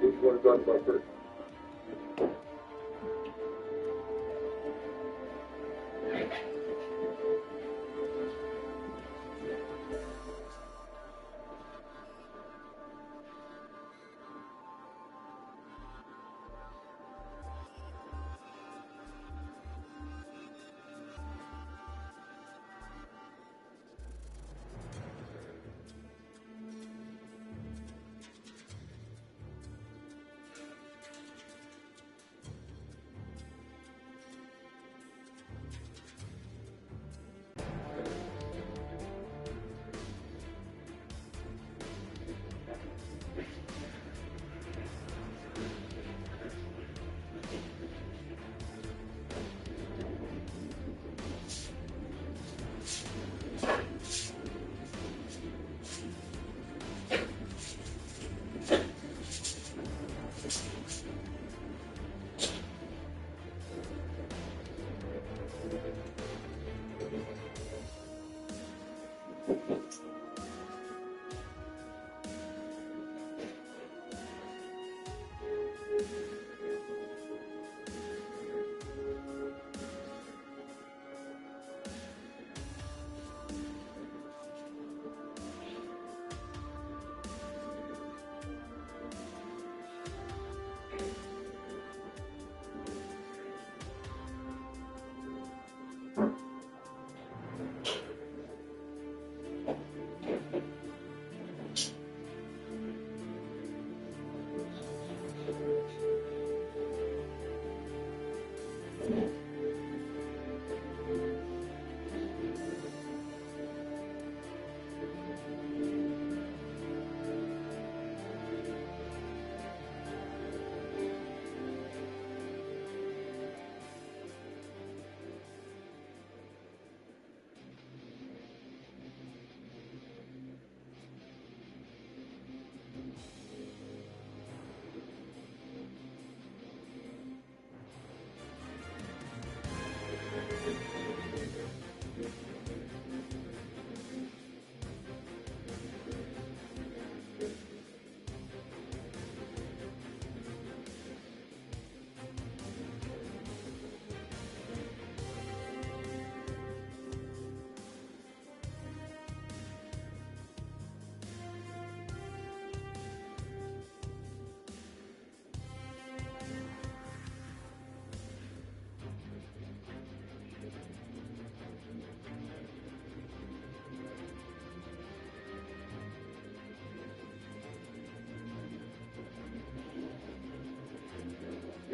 Which one's on first?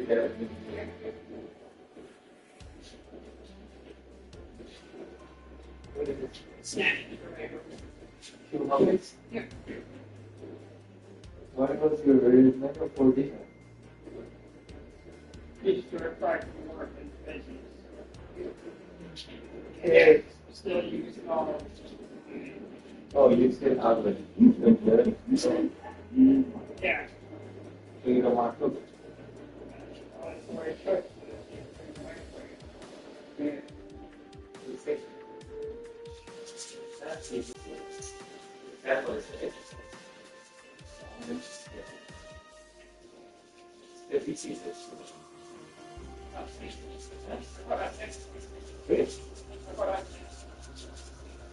Yeah. Snack. 2 moments? Yeah. What was your reason for this? Just to reflect more than business. Yes. Still use all. Oh, you still have it. So Yeah. you don't want to. That's it. That was it. The pieces.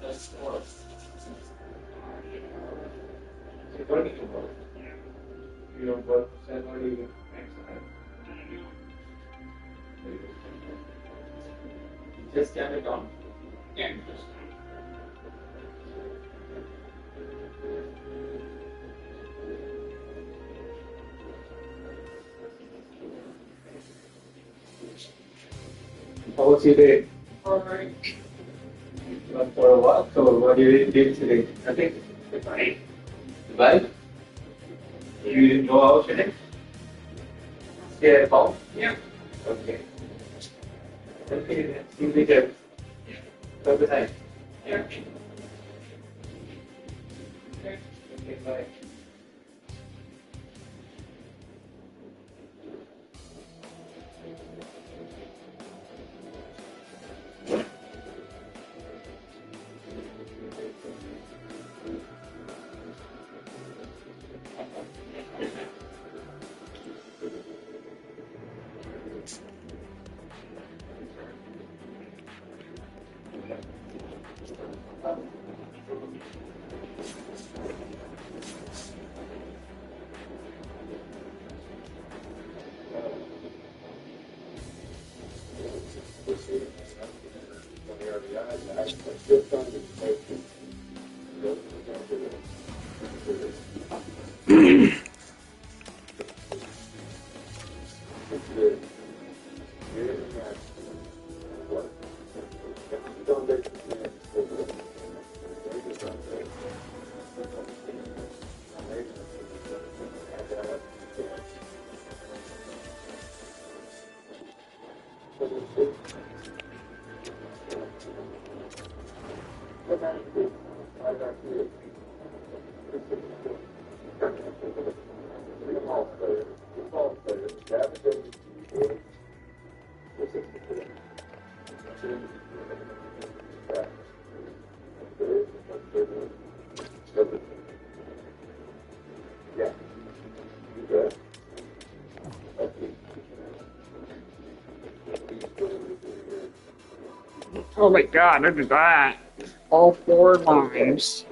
That's the worst. You're going to work. You don't work salary next time. Just turn it on. Yeah. How was your day? Alright. Went for a walk, so what did you do today? Nothing? Goodbye. The bike? You didn't go out today? Yeah, ball? Yeah. Okay. Okay, see you later. Bye bye. Yeah. Okay. Okay, bye. Oh my god, look at that. All 4 lines.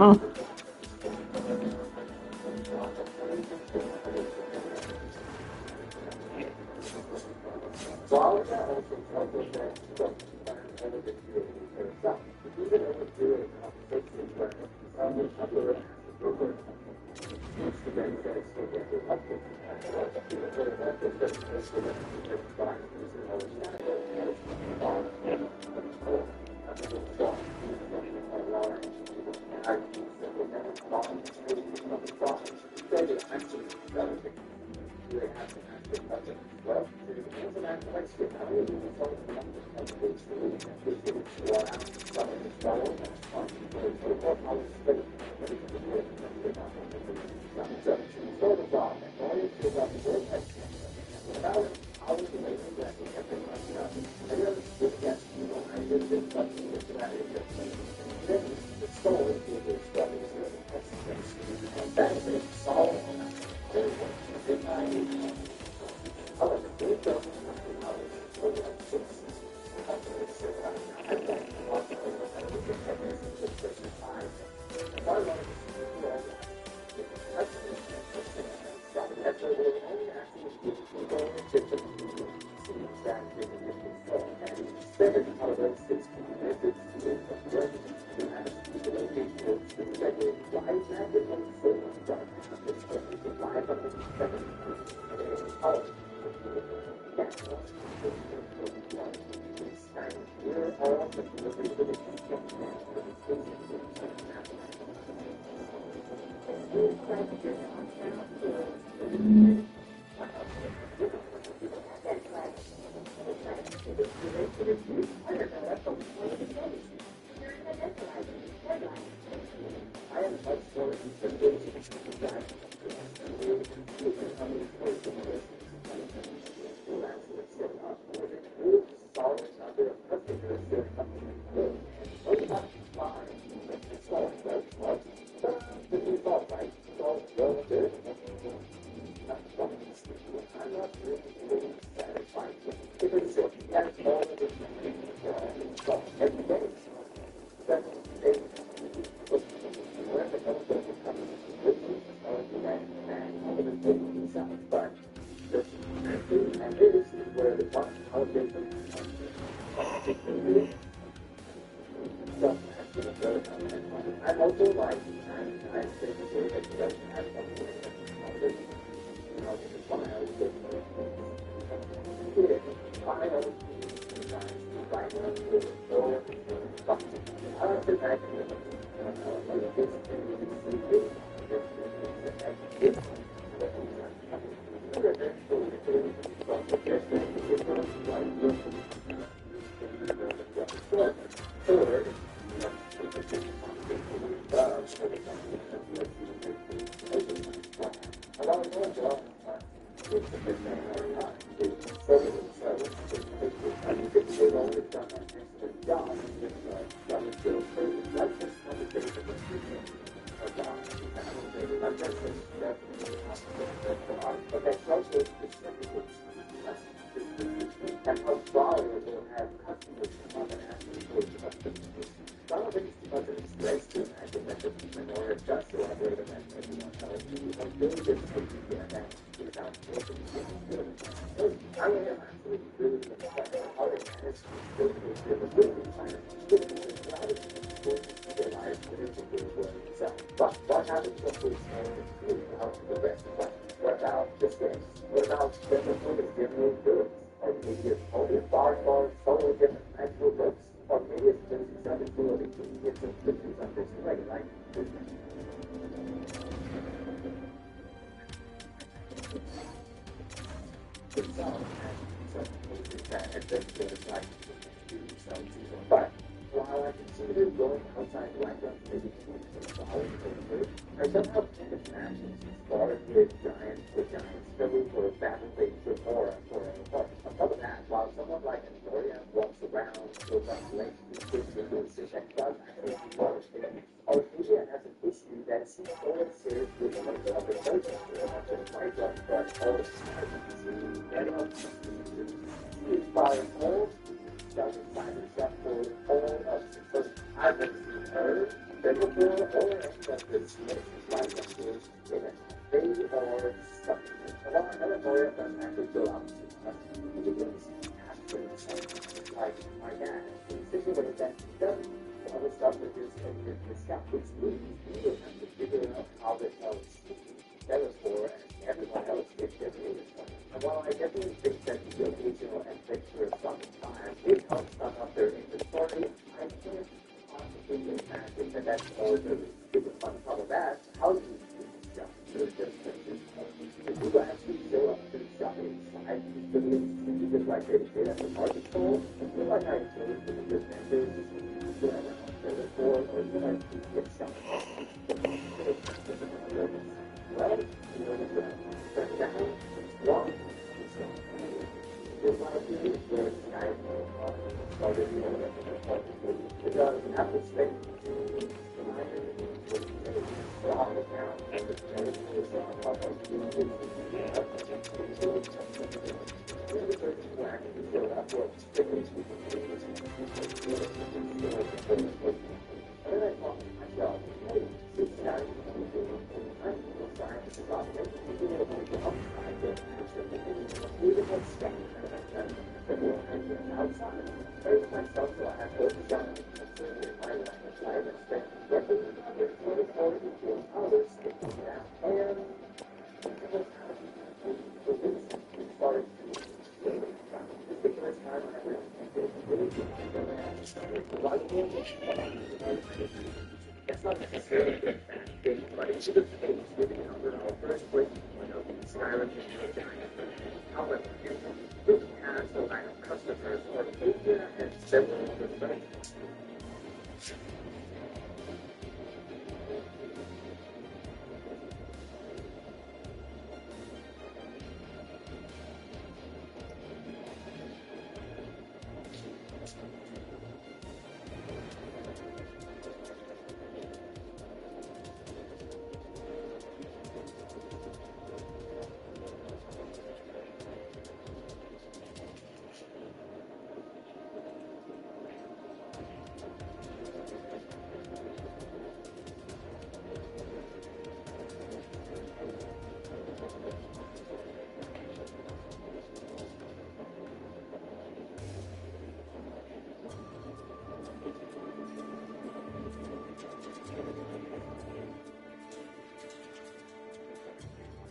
Oh.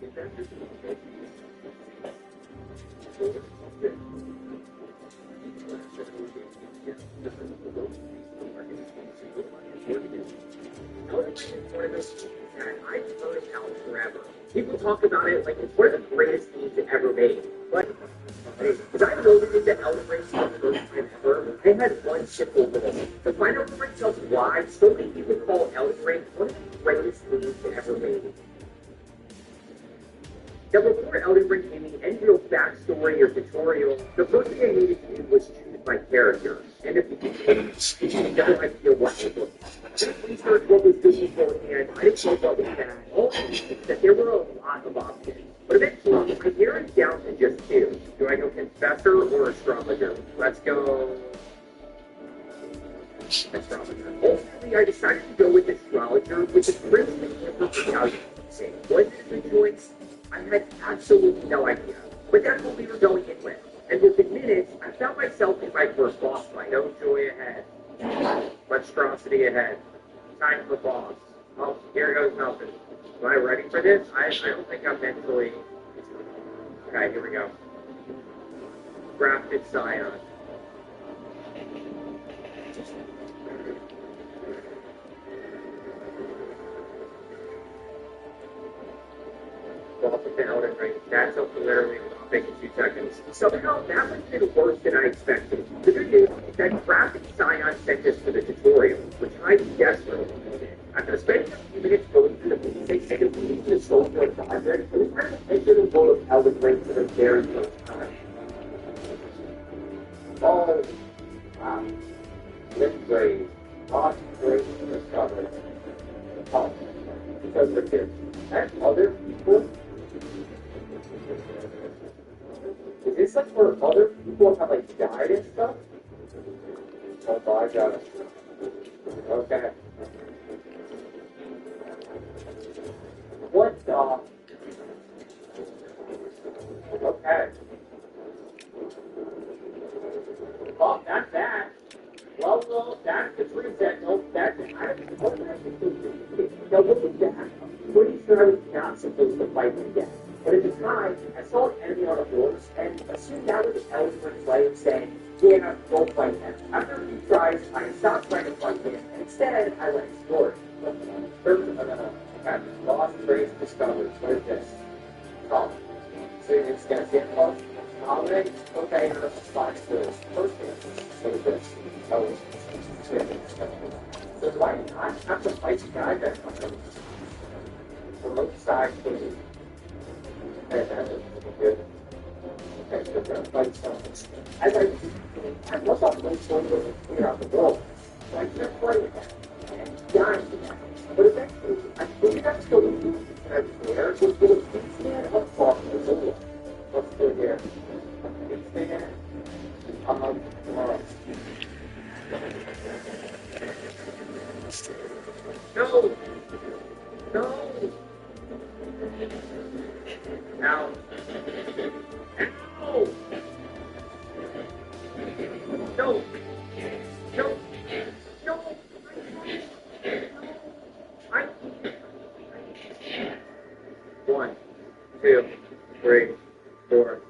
I've heard about forever. People talk about it like it's one of the greatest games ever made. But because I loaded into Elden Ring for the first time ever, I had one simple goal. To find out for myself why so many people call Elden Ring one of the greatest games ever made. Now before Elden Ring gave me any real backstory or tutorial, the first thing I needed to do was choose my character. And if you had no idea what to look for. Just research what was good beforehand. I didn't know what was bad. All I knew was that there were a lot of options. But eventually, I narrowed it down to just two. Do I go Confessor or Astrologer? Let's go Astrologer. Ultimately, I decided to go with Astrologer, which is principally for value. Was it a good choice? I had absolutely no idea. But that's what we were going in with. And within minutes, I found myself in my first boss fight. Oh, joy ahead. Monstrosity ahead. Time for the boss. Oh, here goes nothing. Am I ready for this? I don't think I'm mentally... Okay, here we go. Grafted Scion. Welcome to Elden Ring. That's up literally I'll take in 2 seconds. Somehow, that was even worse than I expected. The good news is that Grafted Scion sent us to the tutorial, which I desperately needed. After spending a few minutes going through the basics and completing the social project, it was kind of enter the world of Elden Ring for the very first time. Oh, wow. This grade. Lost grade discovered. Oh, because of this. And other people? Is this like where other people have like died and stuff? Oh, I got it. Okay. What the? Okay. Oh, that's that. Well, that's the tree sentinel. That's it. I don't know what now, what was that? I'm pretty sure I was not supposed to fight him again. But at the time, I saw an enemy on a horse and assumed that was an Elden Ring's way of saying, yeah, go fight him. After a few tries, I stopped trying to fight him, and instead, I went exploring. Okay, lost trace discovered. What is this? Oh, so it's going to get close. Alright, okay, let's find this. First thing, what is this? Oh, so do I not have to fight the guy that remote side please? Okay, that is good. Okay, so we're going to fight something. As I look up my shoulder and clear out the world, so I kept playing that and dying to that. But eventually, I figured out to go to the beach and I was there, so it was a big stand up far from the door. Let's do it here. Big stand. No! No! Now. Ow! No! No! No! I... 1, 2, 3, 4.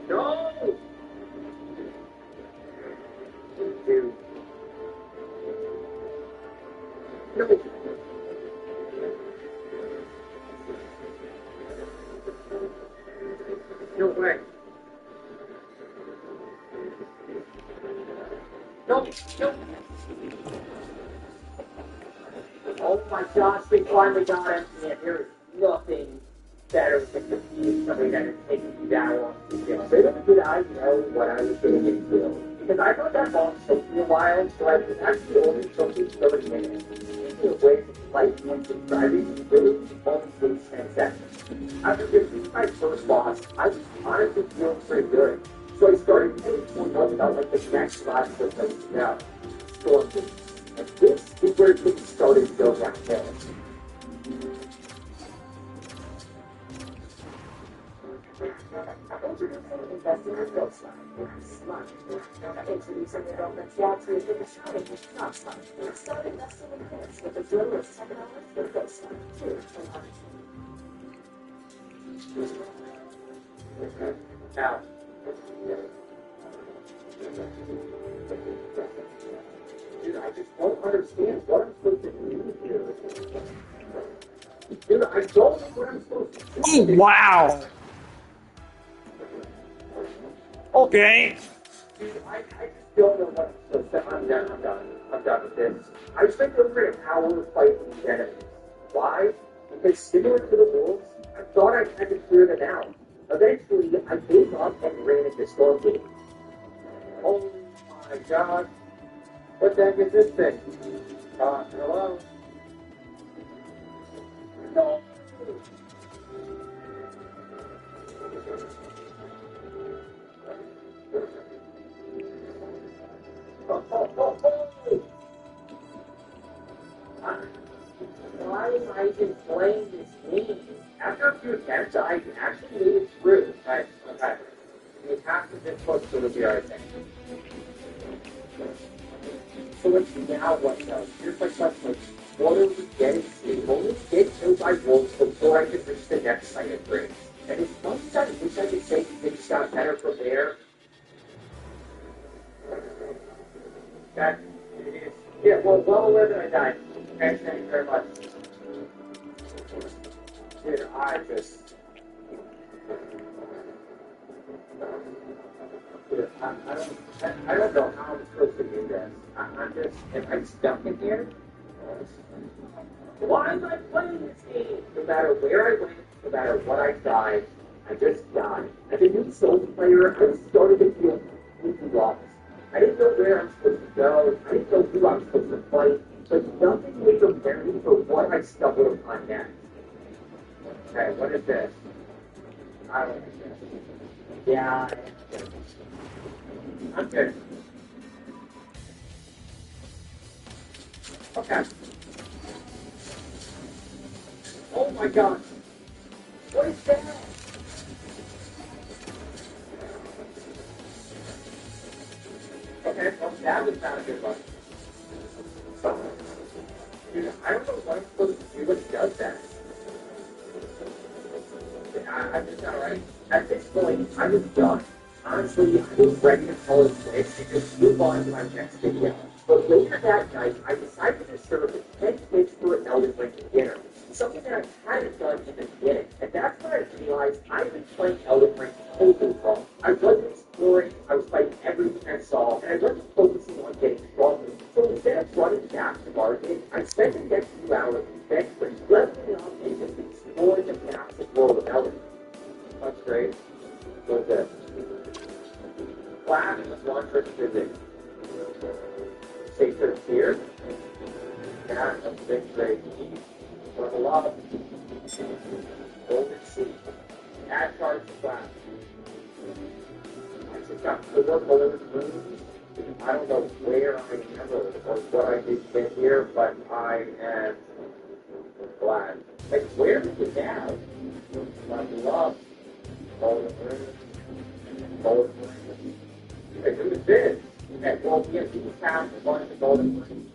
No! 2. No! No way! No! No! Oh my gosh, we finally got him! Man, there is nothing better than to defeat somebody that is taking you down on the field. Little did I know what I was getting into. Because I thought that boss took me a while, so I was actually only talking 30 minutes. Speaking of which, like and subscribing really only takes 10 seconds. After defeating my first boss, I was honestly feeling pretty good. So I started getting to about like the next boss was like, now, Storm Beast. And this is where things started to go downhill. Introducing investing in real smart. Introducing the government jobs with the shouting is not smart. Start investing in kids with the drillers $10 for go smart. Now, dude, I just don't understand what I'm supposed to do here. Dude, I don't know what I'm supposed to do. Oh, wow. Okay. Dude, I just don't know what I'm supposed to. I'm done with this. I spent over an hour fighting these enemies. Why? Because similar to the wolves, I thought I had to clear them out. Eventually, I gave up and ran into storm gate. Oh my god. What the heck is this thing? Hello? No! Why am I even playing this game? After a few attempts, I actually made it through. Okay. You have to get close to the alright. So let's now what though? Here's my question. What are we getting to? Only get killed by wolves before I can reach the next site of grace. And as much as I wish I could say things got better from there, that it is. Yeah, well aware that I died. Okay, thank you very much. Dude, I don't know how I'm supposed to do this. Am I stuck in here? Why am I playing this game? No matter where I went, no matter what I tried, I just died. As a new solo player, I was starting to feel completely lost. I didn't know where I'm supposed to go. I didn't know who I was supposed to fight. But nothing would prepare me for what I stumbled upon next. Okay, what is this? I don't like this. Yeah, I'm good. Okay. Oh my god. What is that? Okay, well, that was not a good one. Dude, I don't know what I'm supposed to do when it does that. I'm just alright. At this point, I was done. Honestly, I was ready to call it quits and just move on to my next video. But later that night, I decided to serve the 10 kids for an Elden Ring dinner. Something that I hadn't done in the beginning. And that's when I realized I'd been playing Elden Ring totally wrong. I wasn't exploring, I was fighting everything I saw, and I wasn't focusing on getting stronger. So instead of running back to market, I spent the next few hours eventually leveling up and just exploring the massive world of Elden Ring. That's great. What's this? Flash was one for physics. Safer here. Yeah, that's big, great. Level up. Golden Sea. Add cards to Flash. I just got 4 golden moons. I don't know where I am or what I did get here, but I am glad. Like, where did you now? Level up. Golden moon. Golden moon. Okay, who is this? Okay, well, yes, we found a bunch of golden moons.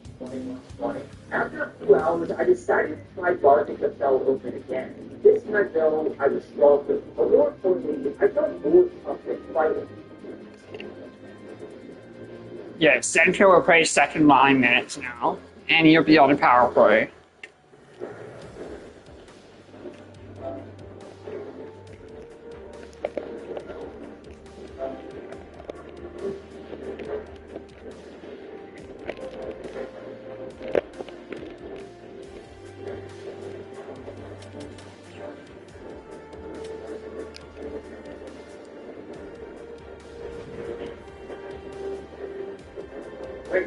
20. After a few hours, I decided to try guarding the cell open again. This time, though, I was stronger. But more importantly, I felt more confident fighting. Yeah, Senko will play second line minutes now, and he'll be on the power play. Wait.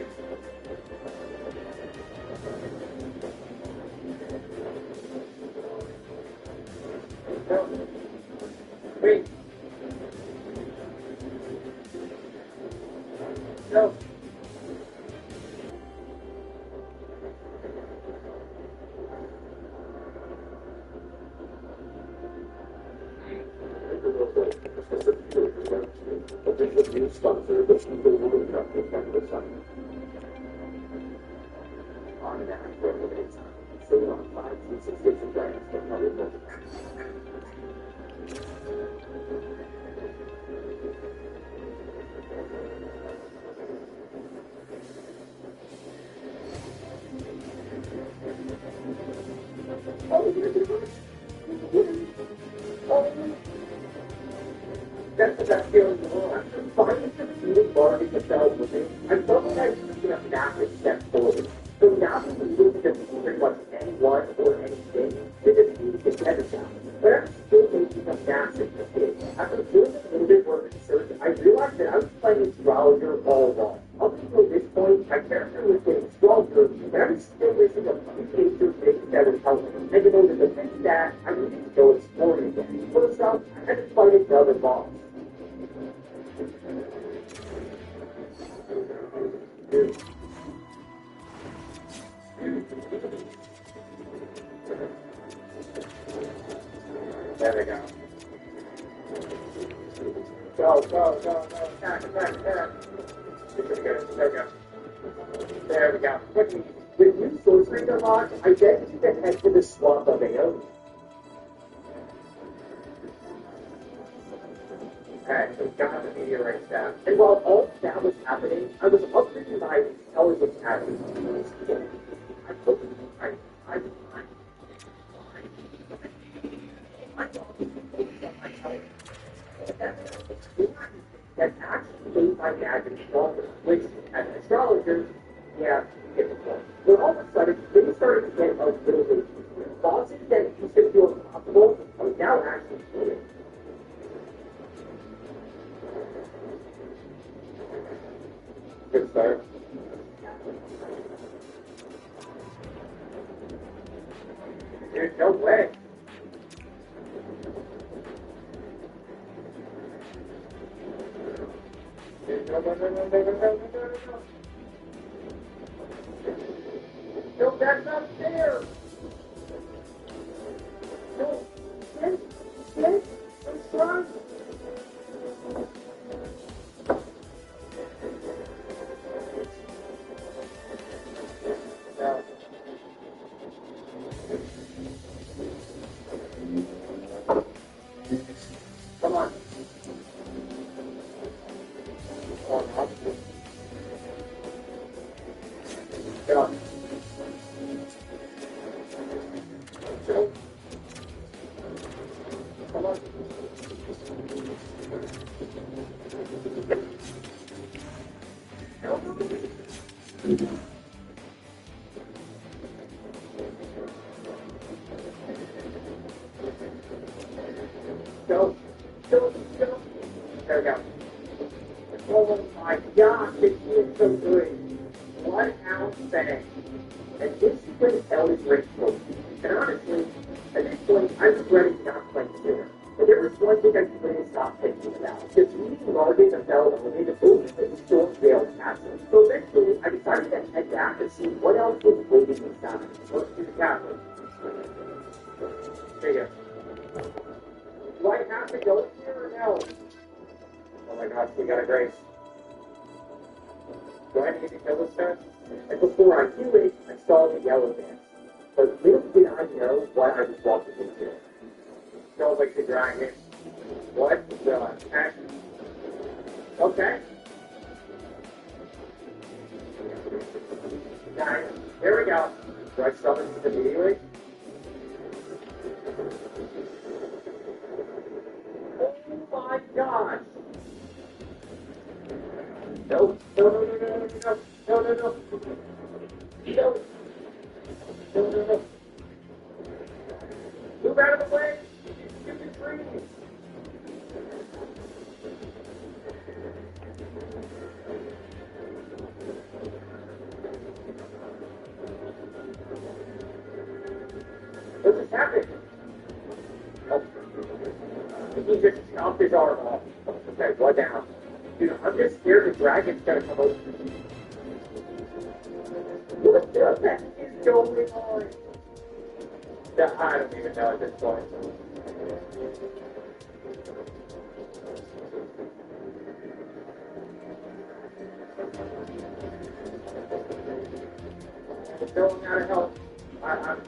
No. Wait. No. It's a little official news sponsor of the Eagle Women's Rugby Federal Summit. On an act for a limited time, sitting on 5 subscription brands for public voting. That's the best feeling in the world. After finally succeeding barring the cell with it, I felt like I was taking a massive step forward. So now that the Eagles can be pretty much anyone or anything, they just need to get better now. But I'm still making a massive mistake. After doing a little bit more research, I realized that I was playing astrologer all wrong. Up until this point, my character was getting stronger, and I was still missing a few major things that would help me. And in order to fix that, I needed to go exploring again. First off, I had to fight another boss. There we go. Go. Attack. There we go. There we go. With new sorcery unlocked, I then need to head to the swamp of Aeon. Okay, so got the meteorite staff. And while all that was happening, I was upgrading my intelligence attributes. I took that actually made my magic stronger, which, as an astrologer, yeah, you get the point. But all of a sudden, things started to get a little bit easier. Bosses that used to feel impossible are now actually doing. Good start. Dude, no way. Dude, no. No, that's not fair. No, yes, I'm trying. Come on. Get on. Come on. Go. There we go. Oh my gosh, it feels so good. 1 ounce bang. And this sequence hell is ritual. And honestly, at this point, I'm regretting not playing sooner. But there was one thing I couldn't stop thinking about. Just reading Margaret and Bell only to move to the Stormdale Castle. So eventually, I decided to head back and see what else was waiting inside. Let's do the castle. There you go. Do I have to go here or no? Oh my gosh, we got a grace. Do I need to kill this guy? And before I do it, I saw the yellow dance. But little did I know what I was walking into. Smells like the dragon. What the heck? Okay. Nice. There we go. Do I summon this immediately? Oh my gosh! No. No. Move out of the way! Stupid trees! What just happened? Oh. He just chopped his arm off. Okay, one down. Dude, I'm just scared the dragon's gonna come over. What the heck is going on? I don't even know at this point. I'm going out of help. I'm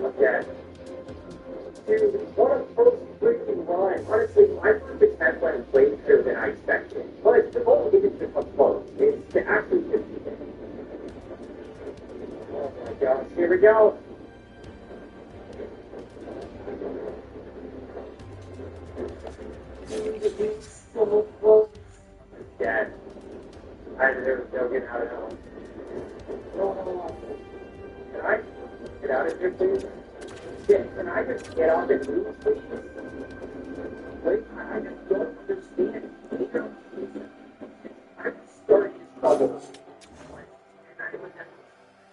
okay. Dude, what a first freaking run. Honestly, my first attempt went way better than I expected. But the goal isn't to come close. It's to actually defeat it. Oh my gosh, here we go. So close. Dead. They'll get out of hell. No. Can I get out of here, please? Can I just get off and move, please? Like, I just don't understand. I'm starting to struggle.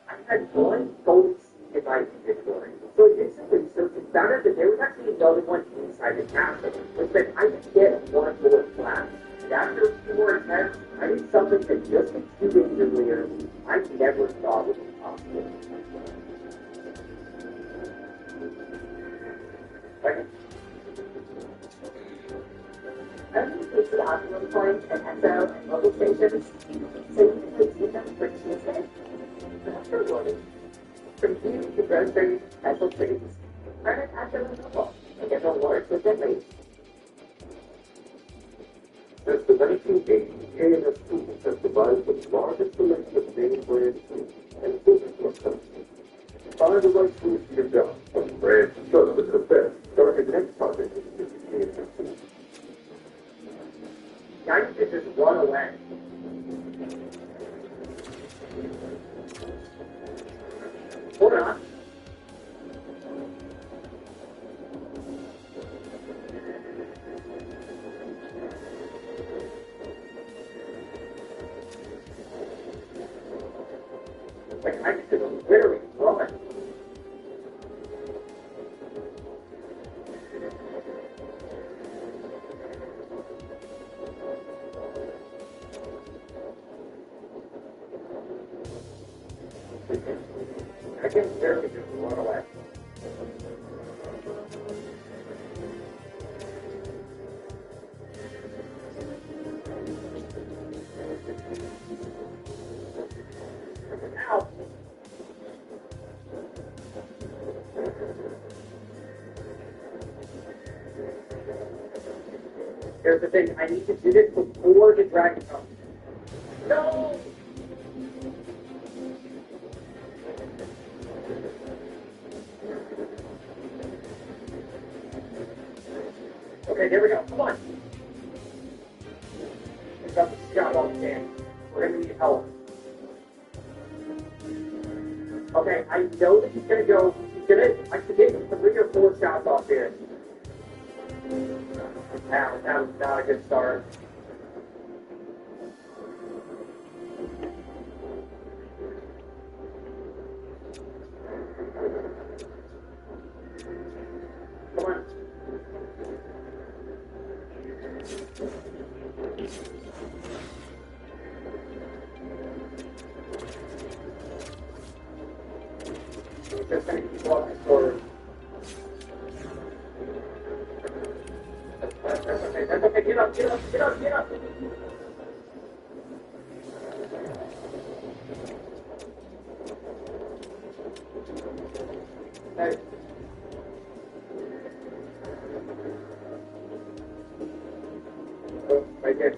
I had one golden seed in my inventory. So I did some research and found out that there was actually another one inside the castle, which meant I could get one more flash. And after a few more attempts, I did something that just a few days earlier, I never thought would be possible. It's the optimum point at XO and mobile stations, so you can receive them for Tuesday. After morning, from here to groceries, special treats, earn it after the mobile, and get rewards within reach. Since the 1980s, A&S Foods has provided the largest selection of name brand foods and foods for customers. Find the right foods for your job, from brands trusted the best. Start your next project with A&S Foods. I need to just run away. Hold on. Like, I need to literally run. I can literally just run away. Ow! Here's the thing, I need to do this before the dragon comes. No! Okay, there we go. Come on. Pick up the scout while we can. We're gonna need help. Okay, I know that he's gonna go. I should get 3 or 4 shots off here. That was not a good start. Come on. Just gonna keep walking forward. That's okay, that's okay. Get up, get up, get up, get up. Hey. Oh, right there.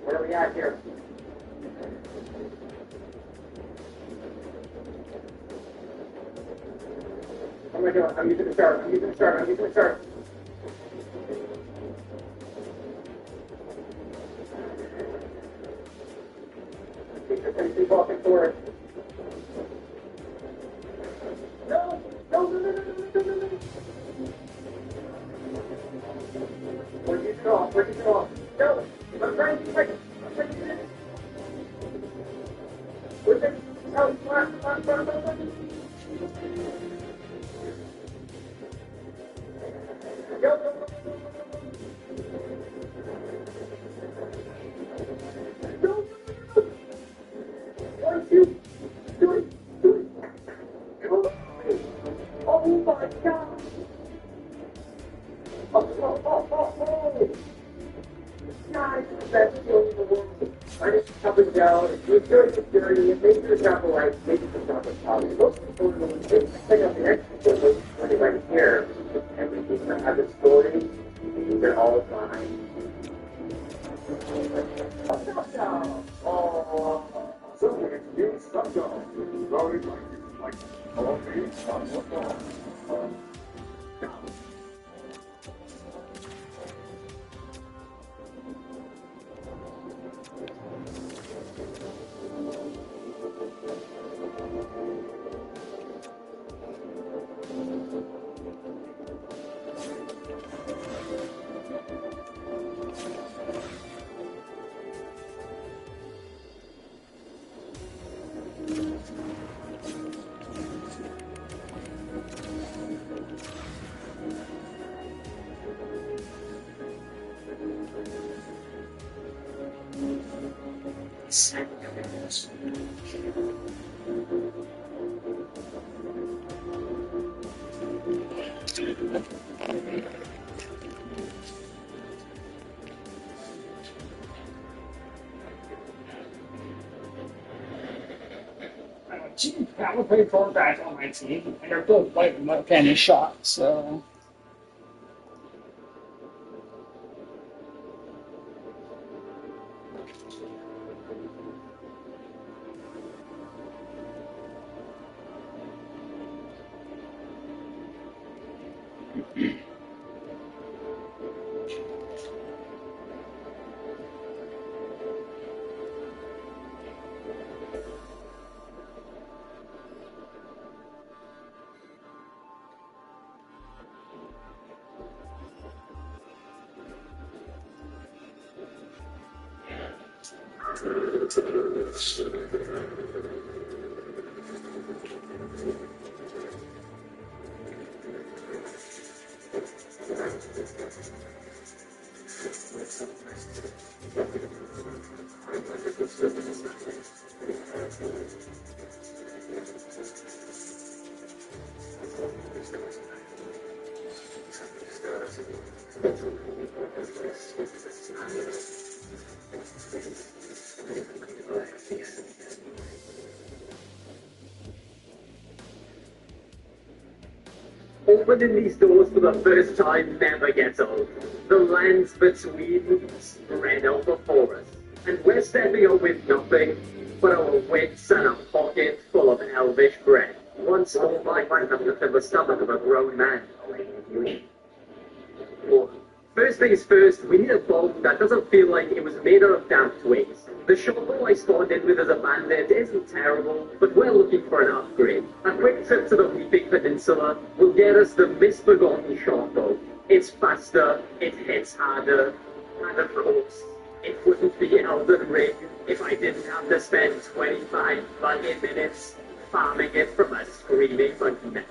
Where are we at here? What am I doing? I'm using the chart. I'm using the chart. I'm using the chart. Just gonna keep walking forward. No! No, no, no, no, no, no, no, no. We're using it off. We're using it off. No! I'm trying to break it. I'm trying to get it. Where's it? Oh, run. Go. minus up and down, and do dirty, and make yourself like maybe some type of problem. Most people really think of the next people when they right here. Everything that has a story, they're all fine. Oh, so it's you, Sancho. Very like, okay, Sancho. I would play quarterback on my team, and they're both like penny shots, so. Opening these doors for the first time never gets old. The lands between spread out before us, and we're stepping out with nothing but our wits and a pocket full of elvish bread. Once more, I find them within the stomach of a grown man. First things first, we need a bomb that doesn't feel like it was made out of damp twigs. The shotgun I spawned in with as a bandit isn't terrible, but we're looking for an upgrade. A quick trip to the Weeping Peninsula will get us the misbegotten shotgun. It's faster, it hits harder, and of course, it wouldn't be Elden Ring if I didn't have to spend 25 fucking minutes farming it from a screaming monkey.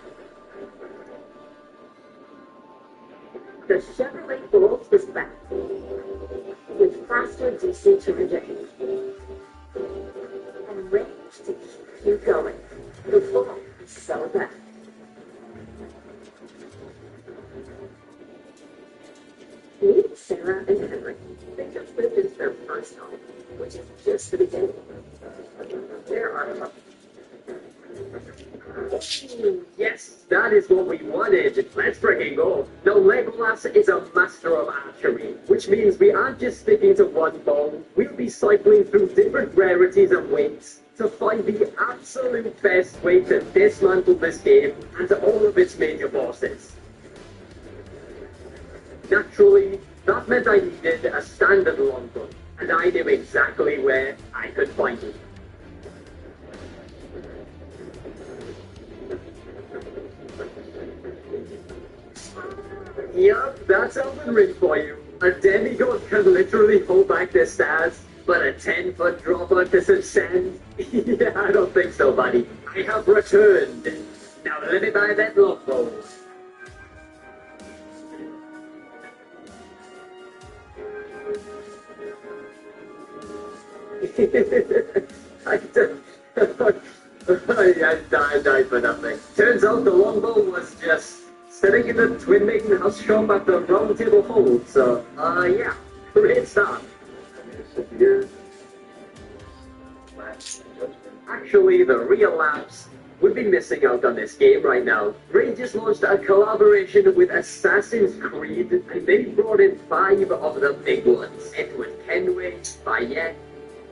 The Chevrolet Bolt is back with faster DC to reject and range to keep you going. The Bolt is so bad. Meet Sarah and Henry. They just moved into their first home, which is just the beginning. There are Yes, that is what we wanted. Let's freaking go. Now, Legolas is a master of archery, which means we aren't just sticking to one bow. We'll be cycling through different rarities and weights to find the absolute best way to dismantle this game and all of its major bosses. Naturally, that meant I needed a standard long gun, and I knew exactly where I could find it. Yup, that's Elden Ring for you. A demigod can literally hold back their stars, but a 10-foot dropper doesn't send? Yeah, I don't think so, buddy. I have returned. Now let me buy that longbow. I died for nothing. Turns out the longbow was just sitting in the twin making house shop at the round table hold, so, yeah, great start. Sit here. Actually, the real labs would be missing out on this game right now. Raid just launched a collaboration with Assassin's Creed, and they brought in 5 of the big ones. Edward Kenway, Bayek,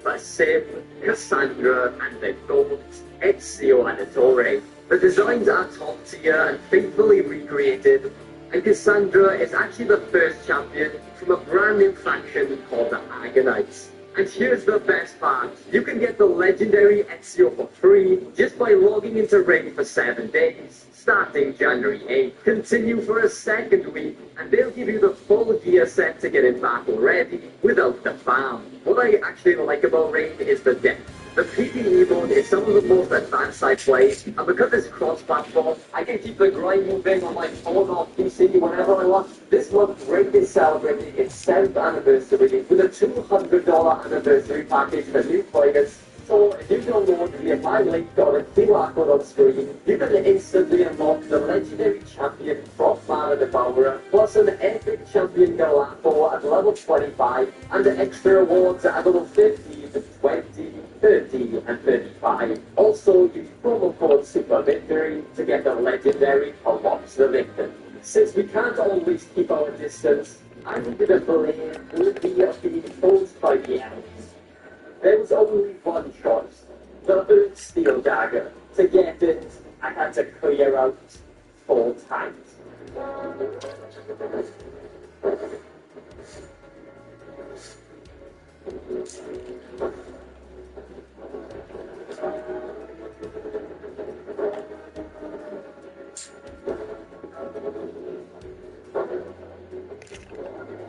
Basim, Cassandra, and the GOAT, Ezio Auditore. The designs are top tier and faithfully recreated, and Cassandra is actually the first champion from a brand new faction called the Agonites. And here's the best part. You can get the legendary Ezio for free just by logging into Raid for 7 days, starting January 8th. Continue for a second week, and they'll give you the full gear set to get in battle ready without the farm. What I actually like about Raid is the depth. The PvE mode is some of the most advanced I play, and because it's cross-platform, I can keep the grind moving on my phone or PC whenever I want. This month, Raid is celebrating its 7th anniversary with a $200 anniversary package for new players. So if you download via my link or a QR code on screen, you can instantly unlock the legendary champion from Mara Devourer, plus an epic champion Galafo at level 25, and the extra awards at level 15, 20, 30, and 35. Also, use promo code SUPERVICTORY to get the legendary Unlocks the Victim. Since we can't always keep our distance, I'm going to blame Olivia being posed by the elves. There was only one choice, the Earth Steel Dagger. To get it, I had to clear out 4 times.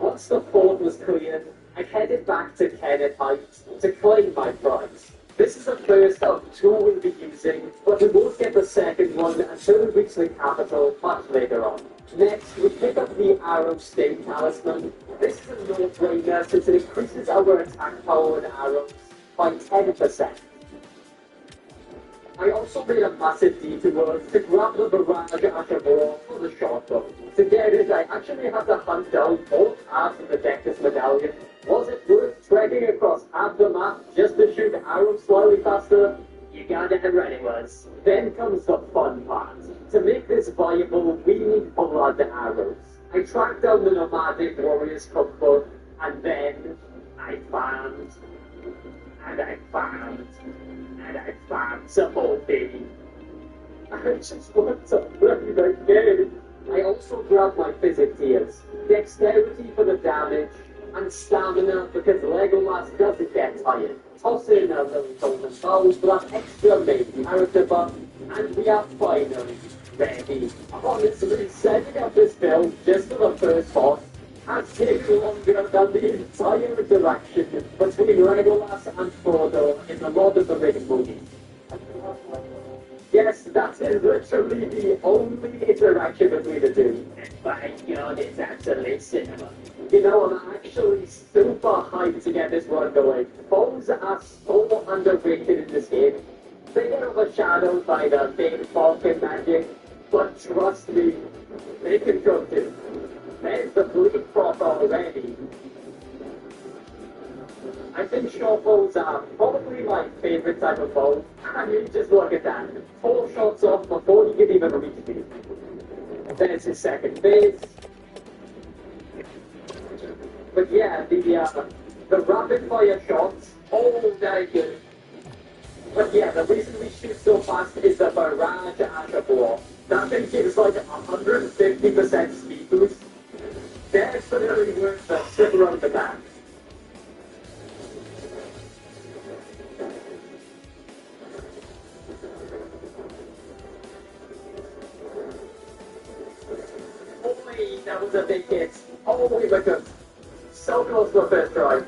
Once the fort was cleared, I headed back to Kenneth Heights to claim my prize. This is the first of 2 we'll be using, but we won't get the second one until we reach the capital much later on. Next, we pick up the Arrow State Talisman. This is a no-brainer since it increases our attack power with arrows by 10%. I also made a massive detour to grab the Barrage Ashavor for the shotgun. To get it, I actually had to hunt down both halves of the Dectus Medallion. Was it worth trekking across half the map just to shoot arrows slightly faster? You got it right, it was. Then comes the fun part. To make this viable, we need blood arrows. I tracked down the nomadic warriors cookbook, and then I found some more baby. I just want to play the game. I also grabbed my physic tiers, dexterity for the damage, and stamina because Legolas doesn't get tired. Toss in a little golden bowl for that extra main character buff, and we are finally ready. Honestly, setting up this build just for the first boss has taken longer than the entire interaction between Legolas and Frodo in the Lord of the Rings movie. Yes, that is literally the only interaction between the two. And by God, it's absolute cinema. You know, I'm actually super hyped to get this one going. Foes are so underrated in this game. They get overshadowed by the big Falcon magic, but trust me, they can go too. There's the bleak prop already. I think short bows are probably my favorite type of bow. I mean, just look at that. 4 shots off before he can even reach me. There's his second phase. But yeah, the rapid fire shots, oh, very good. But yeah, the reason we shoot so fast is the Barrage Ashavor. That thing gives like 150% speed boost. Definitely worth the trip around the back. Holy, that was a big hit. Holy my god. So close to the first try.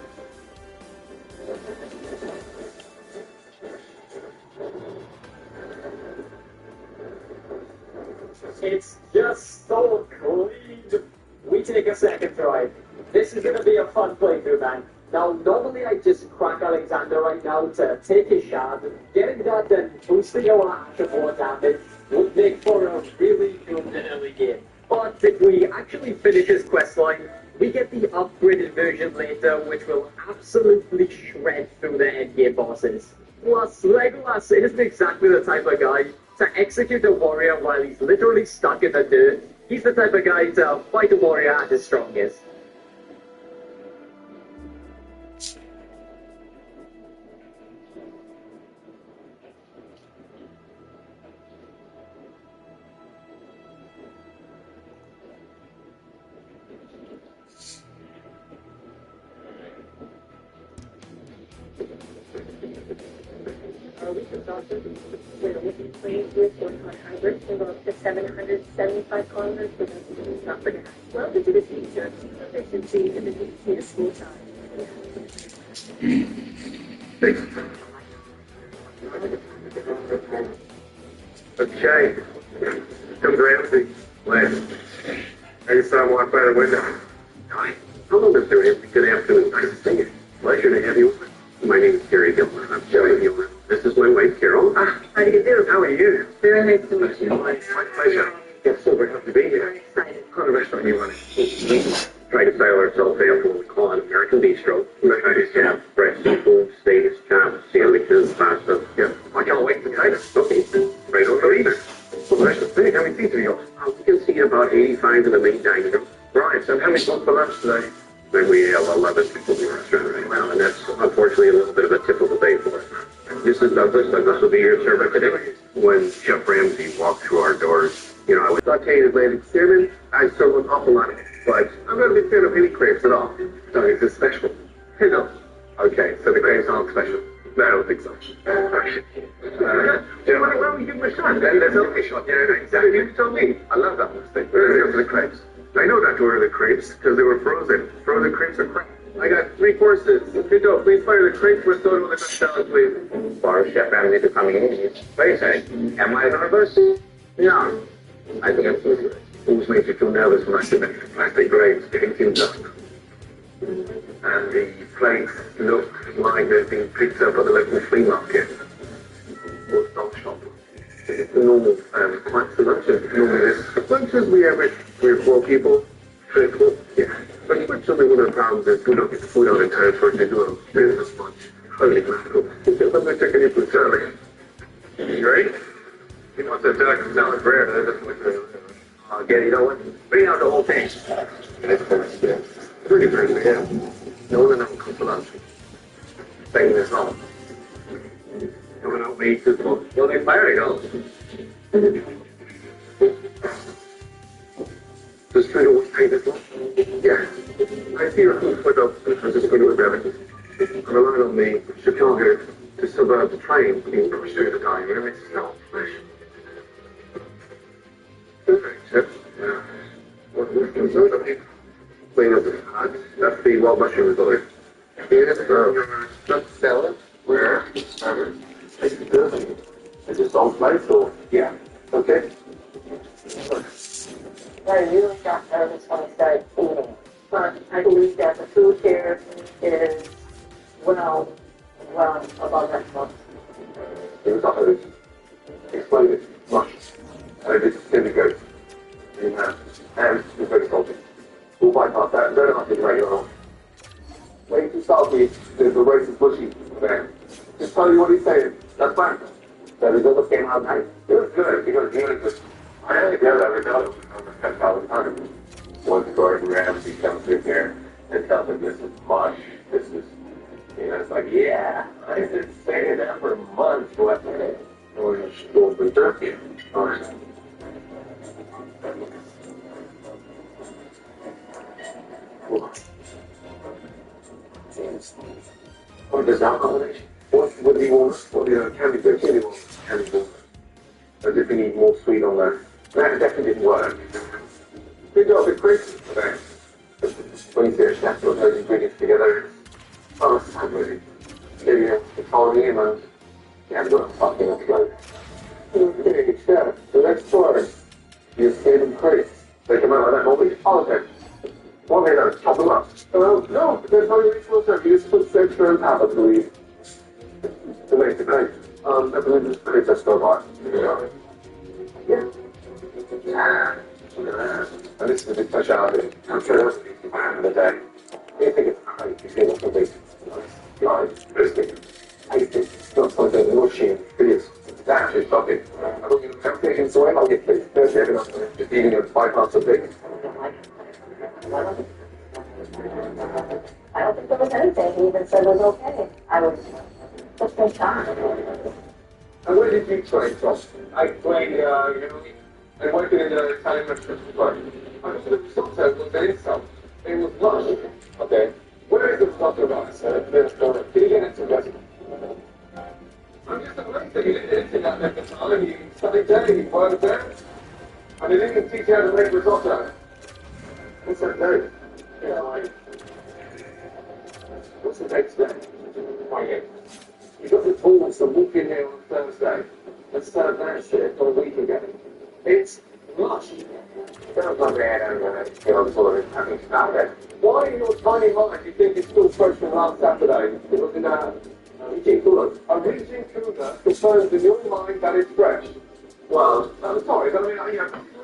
It's just so clean. We take a second try. This is gonna be a fun playthrough, man. Now, normally I just crack Alexander right now to take his shard. Getting that and boosting our Ashavor damage would make for a really good early game. But if we actually finish his questline, we get the upgraded version later, which will absolutely shred through the endgame bosses. Plus, Legolas isn't exactly the type of guy to execute a warrior while he's literally stuck in the dirt. He's the type of guy to fight a warrior at his strongest. We can talk to with a wicked planes with 100 can go up to 775 kilometers per hour. Not for gas. Welcome to the future. Efficiency in the DT school time. Okay. Come to Ramsey. Last. I just saw him walk by the window. Hi. Hello, Mr. Ramsey. Good afternoon. Nice to see you. Pleasure to have you. My name is Gary Gilmer. I'm Joey Gilmer. This is my wife, Carol. How do you do? How are you? Very nice to meet you. My pleasure. It's super happy to be here. Excited. What kind of restaurant you want to try to style ourselves after what we call an American bistro. We try to have fresh seafood, steaks, chops, sandwiches, pasta. Yeah. I can't wait to try this. Okay. Right over either. Well, that's the thing. How many seats are you on? You can see about 85 in the main dining room. Right. So how many folks for lunch today? Then we have 11 people in the restaurant right now, and that's unfortunately a little bit of a typical day for us. This is Douglas. Douglas will be your server today. When Chef Ramsey walked through our doors, you know, I was sauteed Atlantic salmon. I serve an awful lot of it, but I'm not a big fan of any crepes at all. So is this special? No. Okay, so the crepes aren't special. No, I don't think so. Why don't we give them a shot? That's only a shot. Yeah, exactly. You told me. I love that mistake. We're here for the crepes. I know not to order the crepes because they were frozen. Frozen crepes are crap. I got 3 courses. Vito, please fire the crepes with soda with a salad, please. Bar Chef Ramsey to come in. What do you say? Am I nervous? No. I think I'm too. Who's made you too nervous when I said that plastic grapes getting too dust? And the plates look like they've been picked up at the local flea market or dog shop. It's the normal quite for lunches. Normally there's lunches we average 3 or 4 people, 3 or 4, yeah. But unfortunately one of the problems is we don't get the food out in time for it to do a business lunch. Holy mackerel. I'm going to check in your food salad. You ready? He wants a duck and salad bread. That doesn't look good. Again, you know what? Bring out the whole thing. Pretty friendly, yeah. No one else comes for lunch. Staying this home. No one else eats this one. Well, they fire it all. Just trying to pay this one? Yeah. I see your food put up. I'm just going to grab it. I'm relying on the Chicago to survive the train being pushed through the time. You know, it's not fresh. Yeah. What is it? Clean up the hot. That's the wild mushroom resort. Here's the duck salad. Where? Starter. It's good. Is this all sliced or? Yeah. Okay. I really got nervous when I started eating. But I believe that the food here is well above that point. It was not this. Explain it. Mush. This is syndicate. And it's very salty. We'll bypass that. Don't have to be regular. Way too salty. The rice is mushy. Okay. Just tell you what he's saying. That's fine. The result came out nice. It was good because he was just. I had to get that result. That's all the time. Once Gordon Ramsay comes in here and tells him this is mush. This is. You know, it's like, yeah, I've been saying that for months. What? Or just go for turkey. All right. What does that combination? What do you want? What do you candy do? Candy want? Candy want? As if you need more sweet on that. That definitely didn't work. Good job, it's great. Okay. When you say a chef put those ingredients together, oh, it's so good. It's following him and you haven't got a fucking upload. You're a pretty good chef. The next course, you save them crisps. They come out like that, won't we? Politics. Well, they don't chop them up. No, there's no ritual stuff. You just put center and half, I believe. To make the great. I believe this creates a store-bought. Yeah. And this is a big speciality. I'm sure that's the man of the day. You think it's great. You see what's the basics. Nice. Nice. Tasty. Tasty. Not so 5 pounds of bacon. I don't think there was anything. He even said it was okay. I was just in shock. And where did you train from? I played, I worked in the Italian restaurant before. I was the risotto was an insult. It was lush. Okay. Where is the risotto rice? Can you get into it? I'm just amazed that you didn't anything like that at the time. You studied there, you worked there. And they didn't teach you how to make risotto. What's that day? Yeah, like... What's the next day? You got the tools to walk in here on Thursday and start that shit for a week ago. It's lush. Sounds like they had about it. Why in your tiny mind do you think it's still fresh from last Saturday? It was in a reaching cooler. A reaching cooler confirms in your mind that it's fresh. Well, I'm sorry, but I mean, it's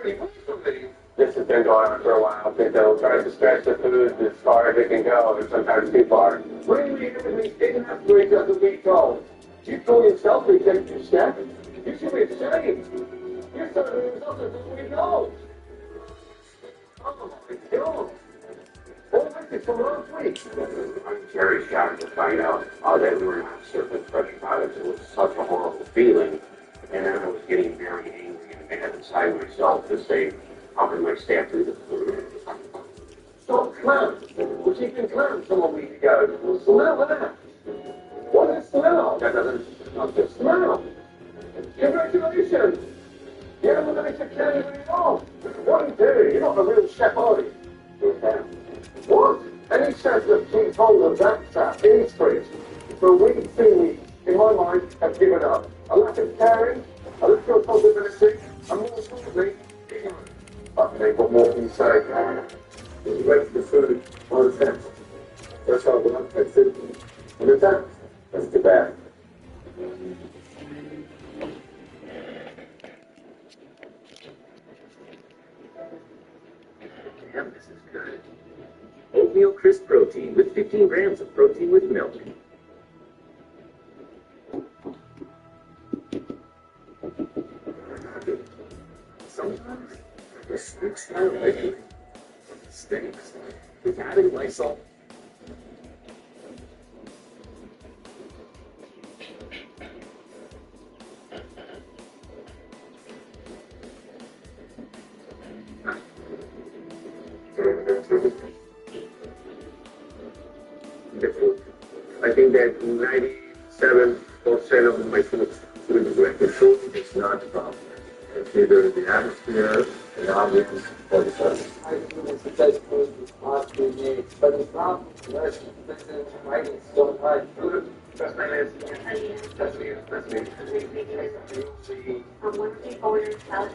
really weird for me. This has been going on for a while. They'll try to stretch the food as far as it can go, and sometimes too far. Really, everything's getting up to each other week old. You call yourself the executive chef? You should be ashamed. You're serving yourself as a week old. Oh my God. All this is from last week. I'm very shocked to find out that we were not serving fresh products. It was such a horrible feeling. And then I was getting very angry and mad inside myself to say, how can my staff do this? Stop clams. We're keeping clams from a week ago. Smell that. What is smell? That doesn't not just smell. Congratulations. You haven't managed to carry it off. What do? You're not a real chef, are you? What? Any chef that keeps hold of that trap in his fridge for a week, 2 weeks, in my mind, have given up. A lack of caring, a lack of possibility, and more importantly, ignorance. Okay, what more can you say? You wait for food on a tent. That's all the that's it. And it's that. That's too bad. Damn, this is good. Oatmeal crisp protein with 15 grams of protein with milk. Sometimes the stinks style bakery stinks. We've added Lysol. The food. I think that 97% of my food will be great. The food is not a problem. It's either the atmosphere, the ambience, or the service. I think it's the best food that's possibly made. But the problem is that writing so hard. That's my list. That's me. That's me. One of the owners tells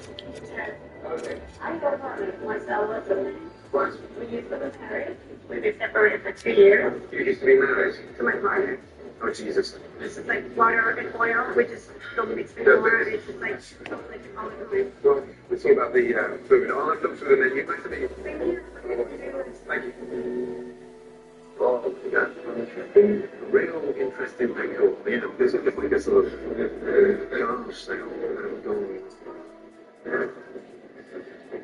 Okay. I don't know myself. What? We used to live in Paris. We've been separated for 2 years. You used to be married. To my partner. Oh, Jesus. This is like water and oil. We just don't mix it in water. It's just like all the time. Well, let's talk about the food. I'll have looked through the menu. Nice to meet you. Thank you. Thank you. Well, yeah, real interesting menu. You know, there's like a sort of garnish style going.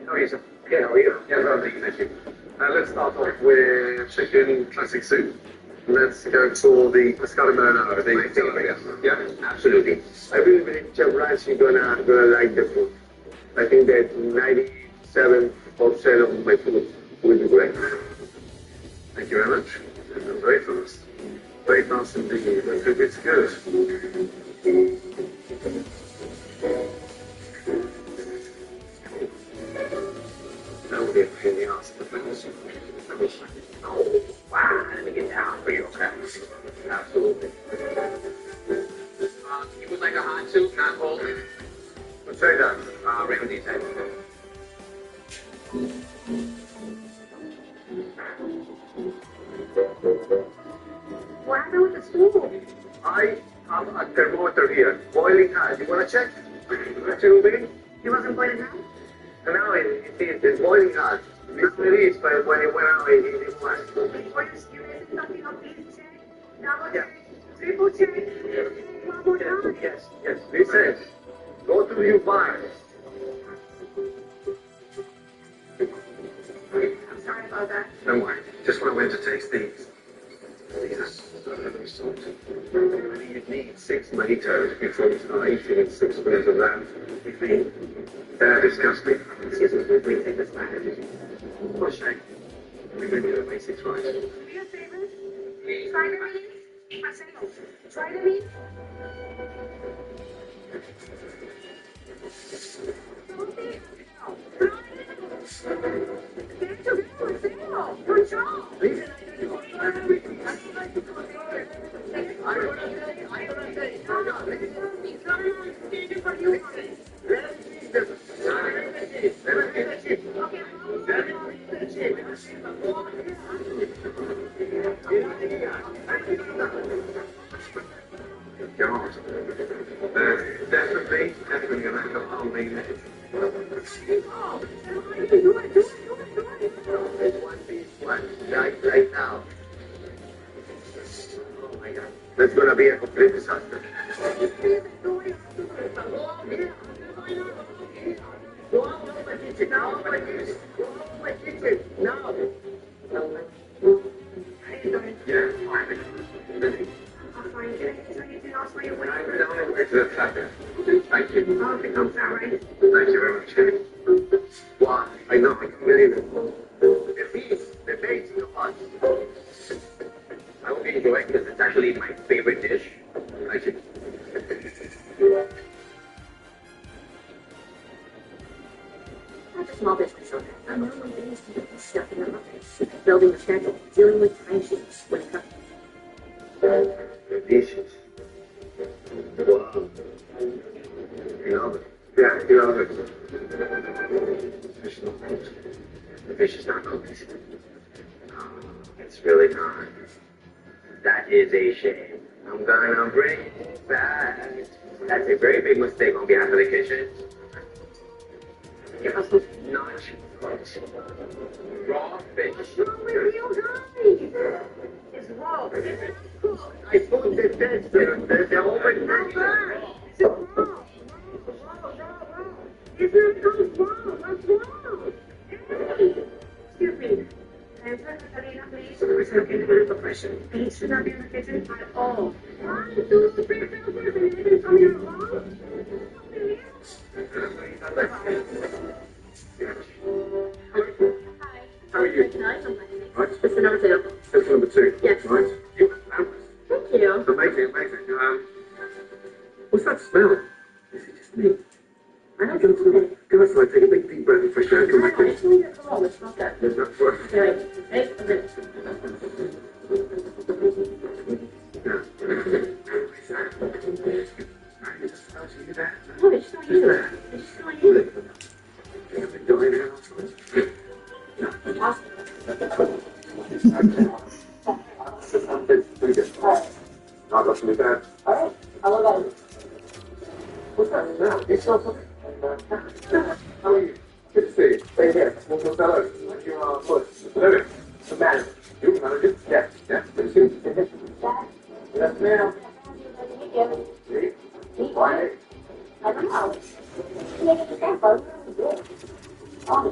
Oh, yes, let's start off with chicken classic soup. Let's go for the pescado marinara. Yeah, absolutely. I really believe Chef Rice, you're gonna like the food. I think that 97% of my food will be great. Thank you very much. Very fast. Very fast indeed. It's good. Now we'll get in the ass of the fitness. Oh, wow. Let me get down for you, okay? Absolutely. You would like a hot soup, not cold? Let's try that. Remedy type. What happened with the stool? I have a thermometer here, boiling hot. You want to check? Actually, It wasn't boiling hot? now it's boiling hot. It is, but when it went out, it was. Before you skew it, something on please check. Double check. Triple check. One more time. Yes. Listen, go to your mind. Don't worry. Just when I went to taste these. These are salt. You'd need 6 mojitos before you start eating 6 spoons of that. They're disgusting. Excuse me, please take this back. What a shame. We really do the basics right. Do your favorite? Try the meat. I said no. Try the meat. God. Definitely gonna have a whole meal. There's one piece right now. Oh my God. That's gonna be a complete disaster. Yeah, fine. Thank you. Thank you very much. Wow, I know, I can believe it. The base, you know what? I hope you enjoy it because it's actually my favorite dish. Thank you. As a small business owner, I'm learning things to get this stuff in the office, building a schedule, dealing with timesheets when it comes. The dishes. Wow. You know, the fish is not cooked. The fish is not cooked. It's really not. That is a shame. I'm gonna bring it back. That's a very big mistake on behalf of the kitchen. It was not cooked. Raw fish. Wrong with you guys? It's raw. It's cooked. I put the fish there. The whole thing. Not bad. It's raw. It's not cooked raw. What's wrong? Hey, excuse me. Can I turn the Catalina, please? We're looking at medical pressure. He should not be in the kitchen at all. 1, 2, 3, 4, 5 minutes on your own. How are you? Right. It's the number 2. That's number 2. Yes. Right. You were fabulous. Thank you. Amazing. What's that smell? Is it just me? I don't think so. Go outside, take a big deep breath of fresh air, come back in. It's only your call. It's not that. There's no work. Anyway, hey, a minute. No, it's not you. It's not you. Not looking at that. Alright, I love that. What's that smell? You smell something? How are you? Good to see you. Right here. What's that? Like your foot. Living. The manager. You the manager? Yeah. Yeah. Good to see you. Yes, ma'am. Me? Why? I don't know. Make it the same, folks. Oh, I'm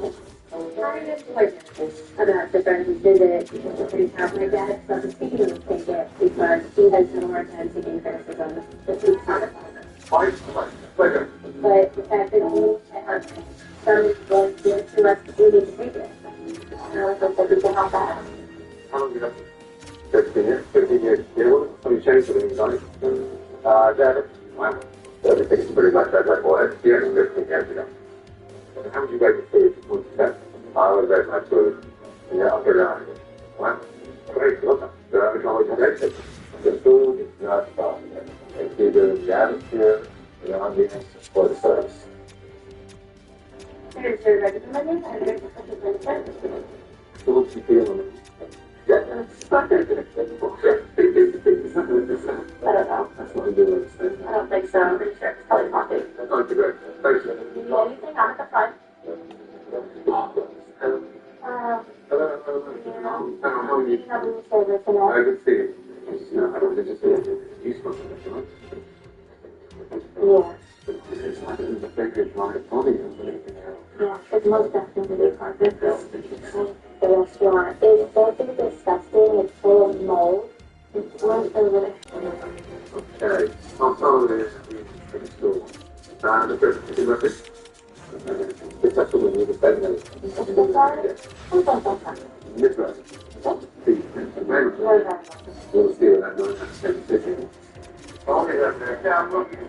gonna have to start to visit pretty tough. My dad doesn't speak English yet because he has no more time taking criticism. This is part of it. Fine. Pleasure. But the fact that he has some going to give to us, we need to take it. I don't know if we can help that. How long have you got? 13 years. 13 years. Yeah, what have you changed with him, Johnny? Dad, wow. Everything's pretty much as I was. Yes, 15 years ago. How would you rate the food? What's that? I would rate my food in the upper line. Wow. Great. Look, it's always amazing. The food is not fun. It's either the atmosphere, the ambience, or the service. Here's your regular menu, and here's the special menu. So what's the feeling? Yeah, it's fun. I don't know. That's what I'm doing. I don't think so. I'm pretty sure it's probably coffee. That's not too good. Thanks, sir. Do you need anything on at the front? How are you? Have any favorites in I it? can see it. I don't think it's you smoke it, right? Yeah. It's like a big, like, body or anything else. Yeah, it's most definitely part of it. the restaurant is something disgusting. It's full of mold. It's one over there. Okay, I'm telling you, it's cool. The person can look at it's actually really depending on it. Yes, right. See, we'll see what I'm doing. Only that there. Yeah, I'm looking.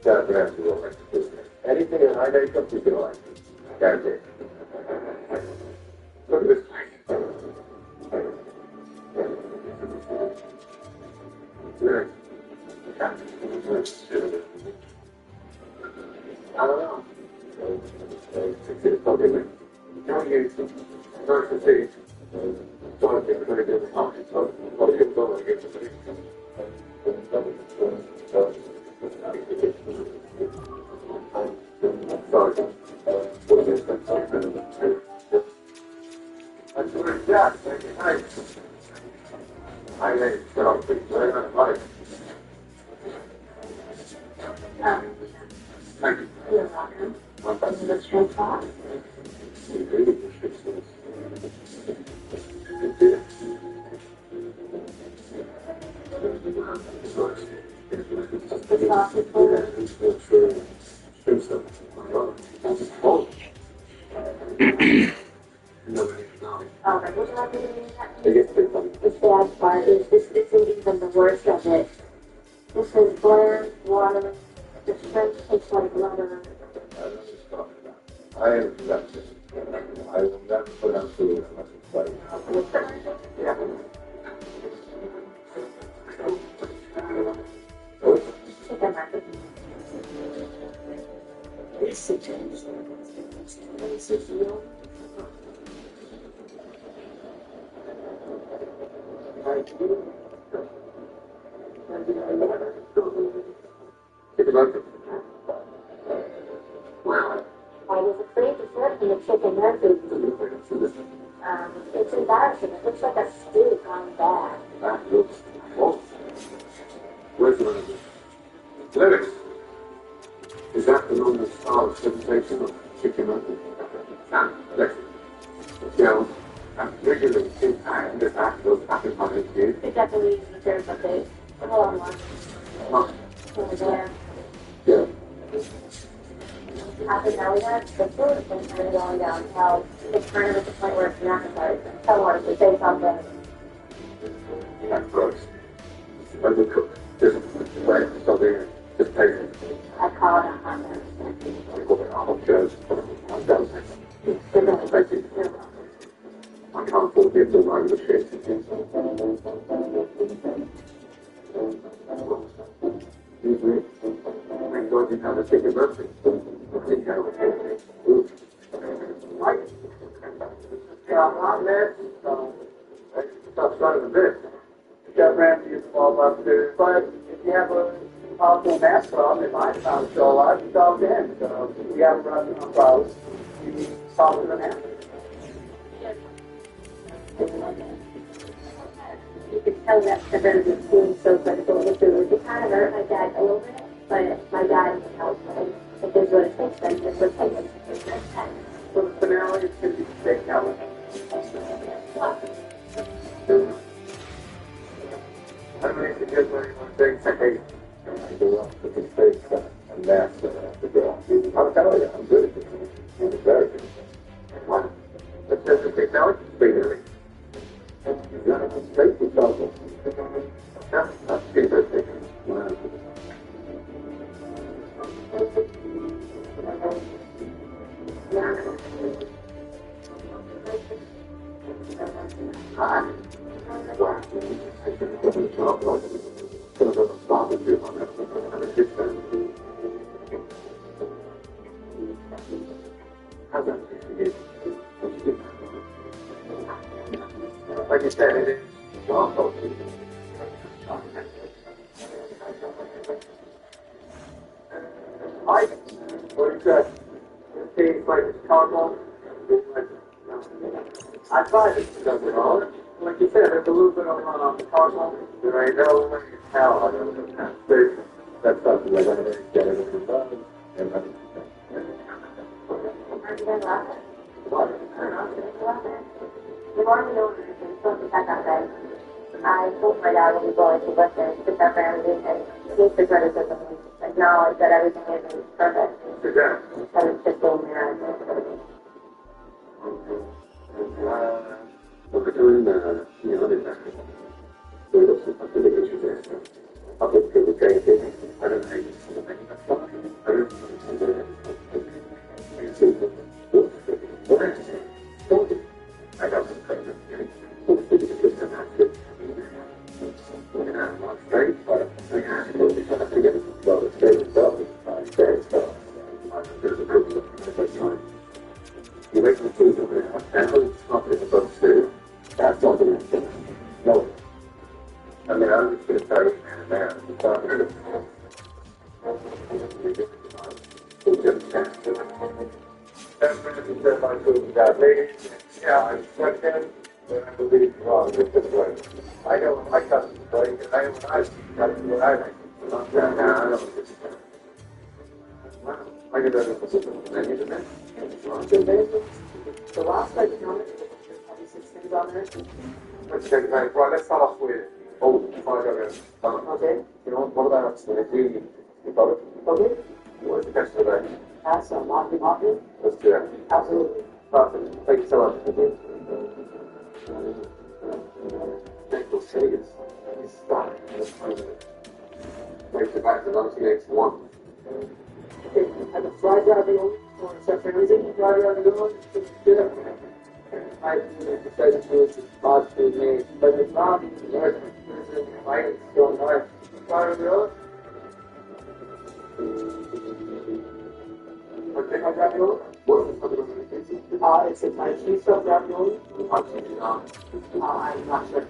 That's what you will like to do. Anything in high makeup, you can like. Guaranteed. Look at this place. Nice. I don't know. It's okay. No, you not to see. Don't think we're going to do the talking. So, what are you going to get to see? Sorry. That's what it's got. Thank you. I think so. Very much like. Thank you. You're welcome. Let's try talk. Alright, would you like me to read that? The sad part is this isn't even the worst of it. This is bland water. The shrimp tastes like leather. I am accepted. I will never put out food unless it's like. Yeah. Take a look. Wow. I was afraid to serve him a chicken nugget. It's embarrassing. It looks like a stew gone bad. That looks awful. Where's the manager? Lyrics. Is that the normal style of presentation of chicken nugget? Sam, Lex. Joe, I'm regularly in this act of appetizing here. Pick up the leaves and serve update. Hold on one. Huh? Over there. Yeah. After now we have the food has been kind of going downhill. It's kind of at the point where it's an appetite. Tell her to say something. That's gross. I do cook. Just right, so there. Just take it. I call it a hot mess. I go to all judge. I'm done. Thank you. I can't forgive the line of the shit. Excuse me. Thank God you have a chicken birthday. Right? Yeah, I'm there. Stop running a bit. You got Ramsey as well up there. But if you have a powerful mask on, in my town, show a lot, you call in. So if you have a running on problems, you need softer than that. You could tell that the bird was being so critical of the food. It kind of hurt my dad a little bit, but my dad was helpful. If there's what it takes, then just replace it. So the finale is going to be steak now. I mean, it's a good one thing to hate. I grew up with the face and mask the girl. I'll tell you, I'm good at this. I'm very good. What? Let's just a quick now. Speaking you got to straight to trouble. That's good. Like you said, it is. Mike, what do you say? It seems like it's charcoal. I tried it. It doesn't all. Like you said, there's a little bit of charcoal. There ain't no way to tell. I don't know. That's something like that. Get it in the bud. you guys laughing? What? I don't know. Should I be laughing? The more we know, we're supposed to check on them. I told my dad when we go into listen to check on everything and take the criticism and acknowledge that everything isn't perfect. Exactly. That it's just so mad. وكتقول في غد الآخر ويدخل في ذلك الشجاع أقول كل كائن على العين You make the food over there, and how it's confident above stairs. That's all the thing. No. I mean, I'm just going to tell you, man, it's not good. It's just faster. That's when you said my food got lady. Yeah, I stepped in, and I believe wrong with this way. I know what my cousin's like, and I know what I see, that's what I like. Now, I know this. I get that in the system, and I need a minute. The last I counted, 26 things on there. Let's check it out. Right, let's start off with before I go there. Okay. You know, what about if you got it? Okay. What is the question today? That's a Monty. Let's do that. Absolutely. Perfect. Thank you so much. Mental status is stuck in the present. Takes it back to 1981. Okay. And the fried ravioli, or except for everything, fried ravioli, it's good. I decided to do it fast food made, but it's not American. There's a fight, it's still nice. Fried ravioli? Okay, my ravioli? It's a Thai cheese stuffed ravioli. I'm not sure.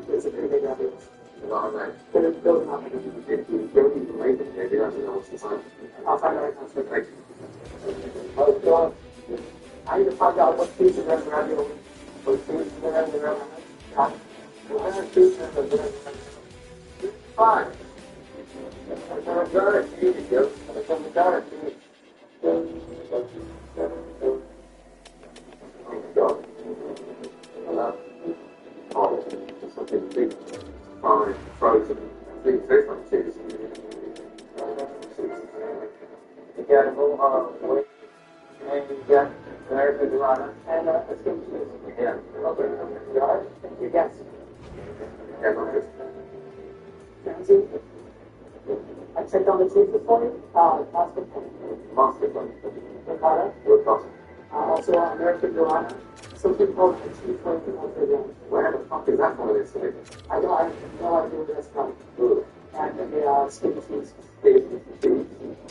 It's a pretty big ravioli. But it doesn't have Maybe that's what's inside. I'll find out right now. Thank Oh, I need to find out what cheese is in the ravioli. What cheese is in the ravioli. What cheese is in the ravioli. Fine. I'm going to go to cheese, yo. I'm going to go to cheese. Oh, something big, fine, frozen. Things taste like cheese. You get a little wing, and you get American Dorada, and a skin cheese. Yeah. Okay. You got it? You guess. Yeah, not just. Fancy? I checked on the cheese this morning. Pasta. Master one. Ricotta. Your cost. Also American Dorada. Something called the cheese flavor. Where the fuck is that one of these things? I have no idea what that's from. And the skin cheese.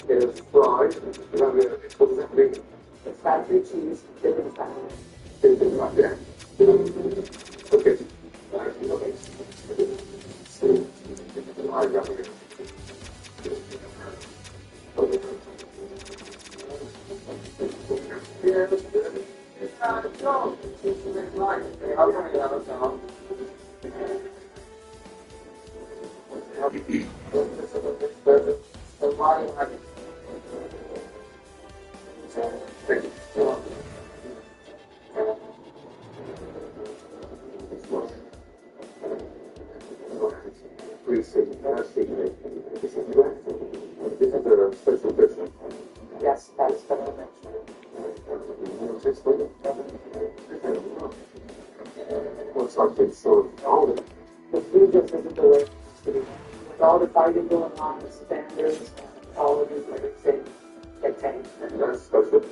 It is fried. What does that mean? It's factory cheese. Dipped in fat. It's right there. Okay. I got it. Yeah, no. It's right. I'll bring it out now. The body like it. Thank you. Please say, this is a special person. Yes, that is better than Looks like it's sort of older. the food just isn't the way it used to be. With all the fighting going on, the standards, all of these like things get changed. That's special.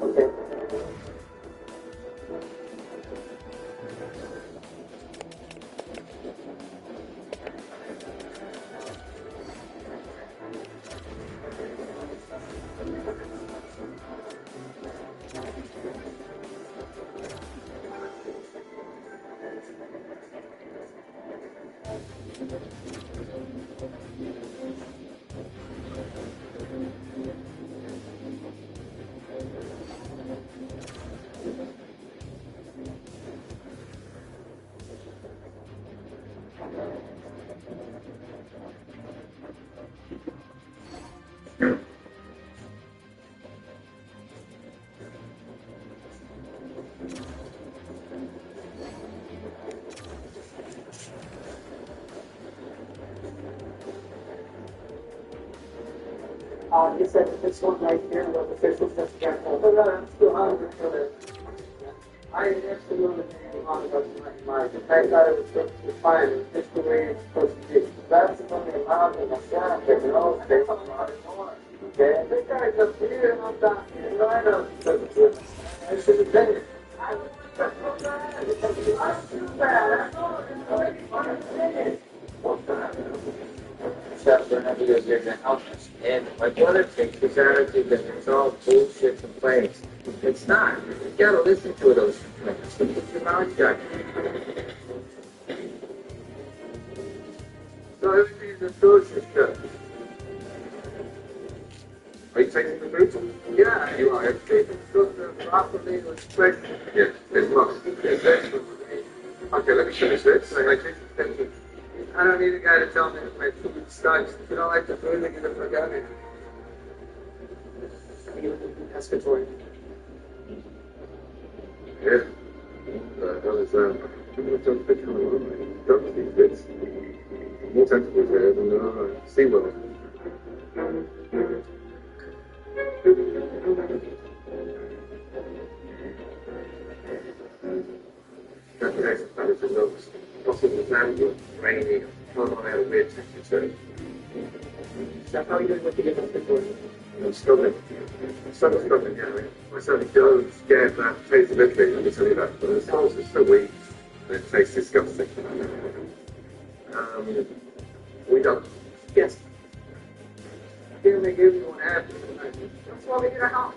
Okay. He said that this one right here was official just got but I'm still hungry for it. I absolutely didn't want to go to my I thought it was perfectly fine. It's just the way it's supposed to be. That's when they allowed me to shop and all they were not anymore. Okay? The guy's up here and I'm down here. Right up. I should have been it. I was so bad. I'm too bad. I know. Except for having to get the help us. And my brother takes this attitude that it's all bullshit complaints. It's not. You gotta listen to those complaints. Keep your mouth shut. So everything's a social stuff. Are you taking the fruit? Yeah, you are. Everything's supposed to properly respect. Yeah, there's lots. There's vegetables. Okay, let me finish this. I don't need a guy to tell me that my food sucks. If you don't like the food, then get the fuck out of here. Pescatory. Yeah. Hell is don't these bits. More tentacles there than SeaWorld. That is a notice. Possible time rainy, not on out of weird temperature. So how are you doing with the pescatory? I'm struggling. Yeah. My son Joe's scared that tastes of everything, let me tell you that. But the sauce is so weak, and it tastes disgusting. We don't. Yes. Give me everyone happy. That's why we need a house.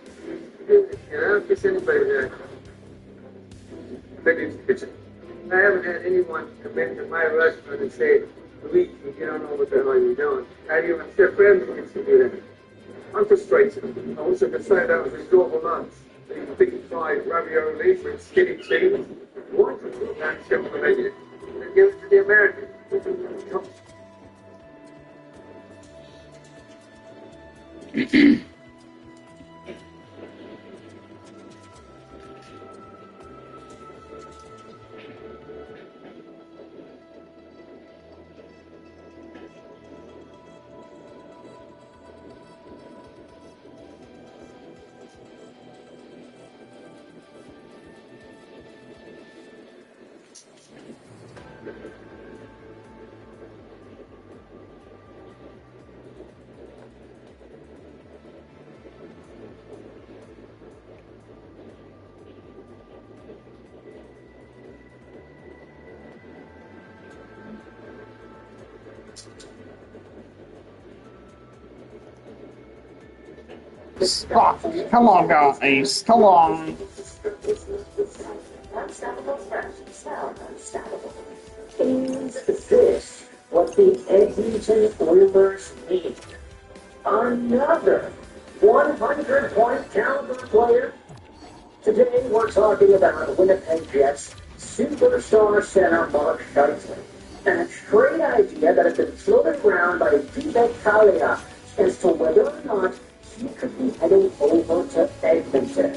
You know, if there's anybody there. Take it to the kitchen. I haven't had anyone come into my restaurant and say, Luigi, you don't know what the hell you're doing. How do you accept friends to do that? I'm frustrated. I wish I could say that was enjoyable lunch. Eating big fried ravioli with skinny cheese. Why could you put that shit on the menu? And give it to the Americans. Stop. Come on, guys. Come on. Unstoppable fresh, smell unstoppable. Is this what the Edmonton Oilers need? Another 100-point caliber player? Today we're talking about Winnipeg Jets superstar center Mark Scheifele, and a trade idea that has been floated around by Vivek Kalia as to whether or not he could be heading over to Edmonton.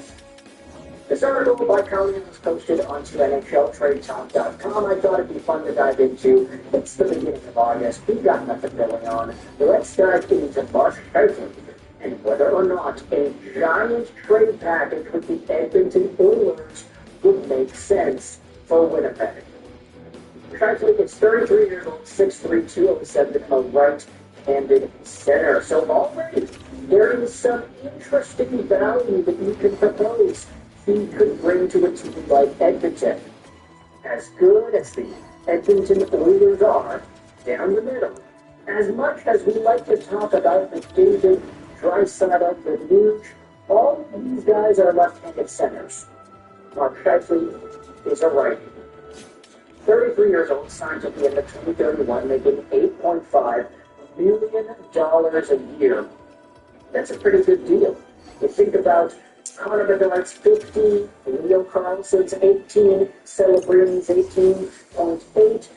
This article by Kalia was posted onto NHLTradeTalk.com. I thought it'd be fun to dive into. It's the beginning of August. We've got nothing going on. Let's dive into Mark Scheifele and whether or not a giant trade package with the Edmonton Oilers would make sense for Winnipeg. Scheifele is 33 years old, 6'3", 207, a right-handed center. So already there is some interesting value that you can propose he could bring to a team like Edmonton. As good as the Edmonton Oilers are, down the middle, as much as we like to talk about McDavid, Draisaitl, the Nuge, all of these guys are left-handed centers. Mark Scheifele is a righty. 33 years old, signed at the end of 2031, making $8.5 million a year. That's a pretty good deal. You think about Connor Bedard's 15, Leo Carlson's 18, Celebrini's 18.8,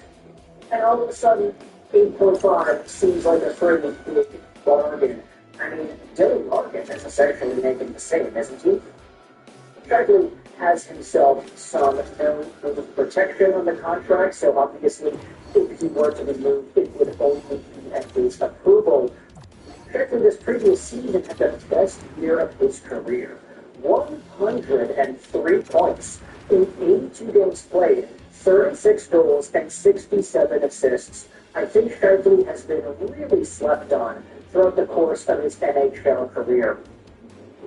and all of a sudden, 8.5 seems like a pretty big bargain. I mean, Dylan Larkin is essentially making the same, isn't he? Scheifele has himself some terms of protection on the contract, so obviously, if he were to be moved, it would only be at his approval. Shifley this previous season had the best year of his career. 103 points in 82 games played, 36 goals, and 67 assists. I think Shifley has been really slept on throughout the course of his NHL career.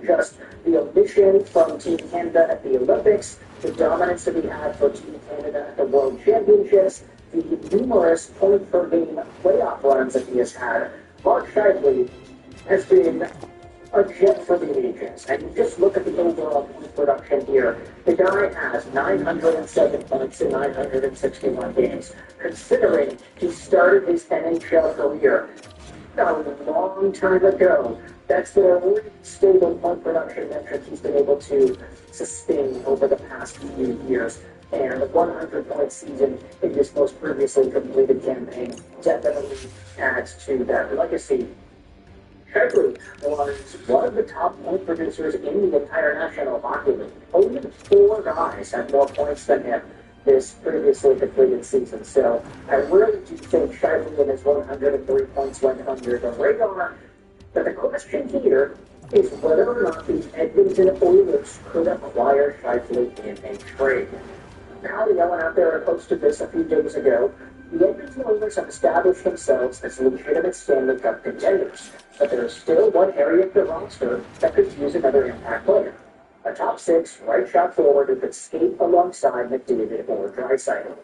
Just the omission from Team Canada at the Olympics, the dominance that he had for Team Canada at the World Championships, the numerous point-per-game playoff runs that he has had. Mark Scheifele has been a jet for the ages. And you just look at the overall point production here. The guy has 907 points in 961 games. Considering he started his NHL career a long time ago, that's the really stable point production metric he's been able to sustain over the past few years. And a 100-point season in this most previously completed campaign definitely adds to that legacy. Shifley was one of the top point producers in the entire National Hockey League. Only 4 guys had more points than him this previously completed season. So I really do think Shifley and his 103 points went under the radar. But the question here is whether or not the Edmonton Oilers could acquire Shifley in a trade. Now, I went out there and posted this a few days ago. The Edmonton Oilers have established themselves as legitimate Stanley Cup contenders, but there is still one area of the roster that could use another impact player. A top 6 right shot forward who could skate alongside McDavid or Draisaitl.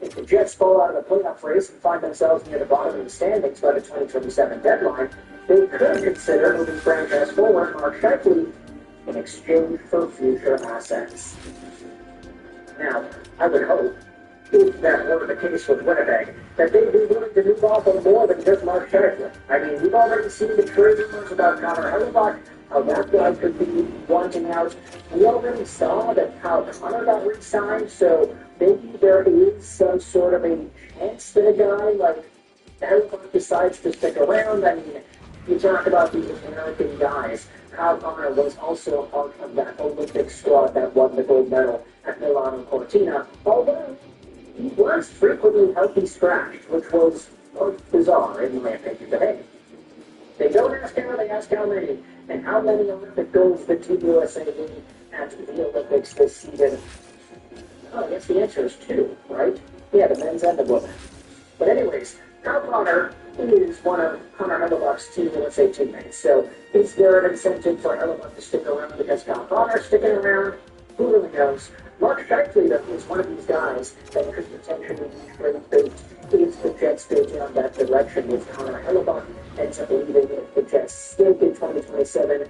If the Jets fall out of the playoff race and find themselves near the bottom of the standings by the 2027 deadline, they could consider moving franchise forward Mark Scheifele in exchange for future assets. Now, I would hope, if that were the case with Winnipeg, that they'd be willing to move off on more than just Mark Scheifele. I mean, we've already seen the trade rumors about Connor Hellebuyck, how that guy could be wanting out. We already saw that how Connor got re-signed, so maybe there is some sort of a chance that a guy like Hellebuyck decides to stick around. I mean, you talk about these American guys. Kyle Connor was also a part of that Olympic squad that won the gold medal at Milano Cortina, although he was frequently healthy scratched, which was bizarre in my opinion. But hey, they don't ask how, they ask how many. And how many Olympic golds did Team USA win at the Olympics this season? Oh, I guess the answer is 2, right? Yeah, the men's and the women. But anyways, Kyle Connor is one of Connor Hellebuyck's Team USA teammates. So is there an incentive for Hellebuyck to stick around because Kyle Connor's sticking around? Who really knows? Mark Scheifele, though, is one of these guys that could potentially be trade bait if the Jets go down that direction with Connor Hellebuyck ends up leaving if the Jets stink in 2027.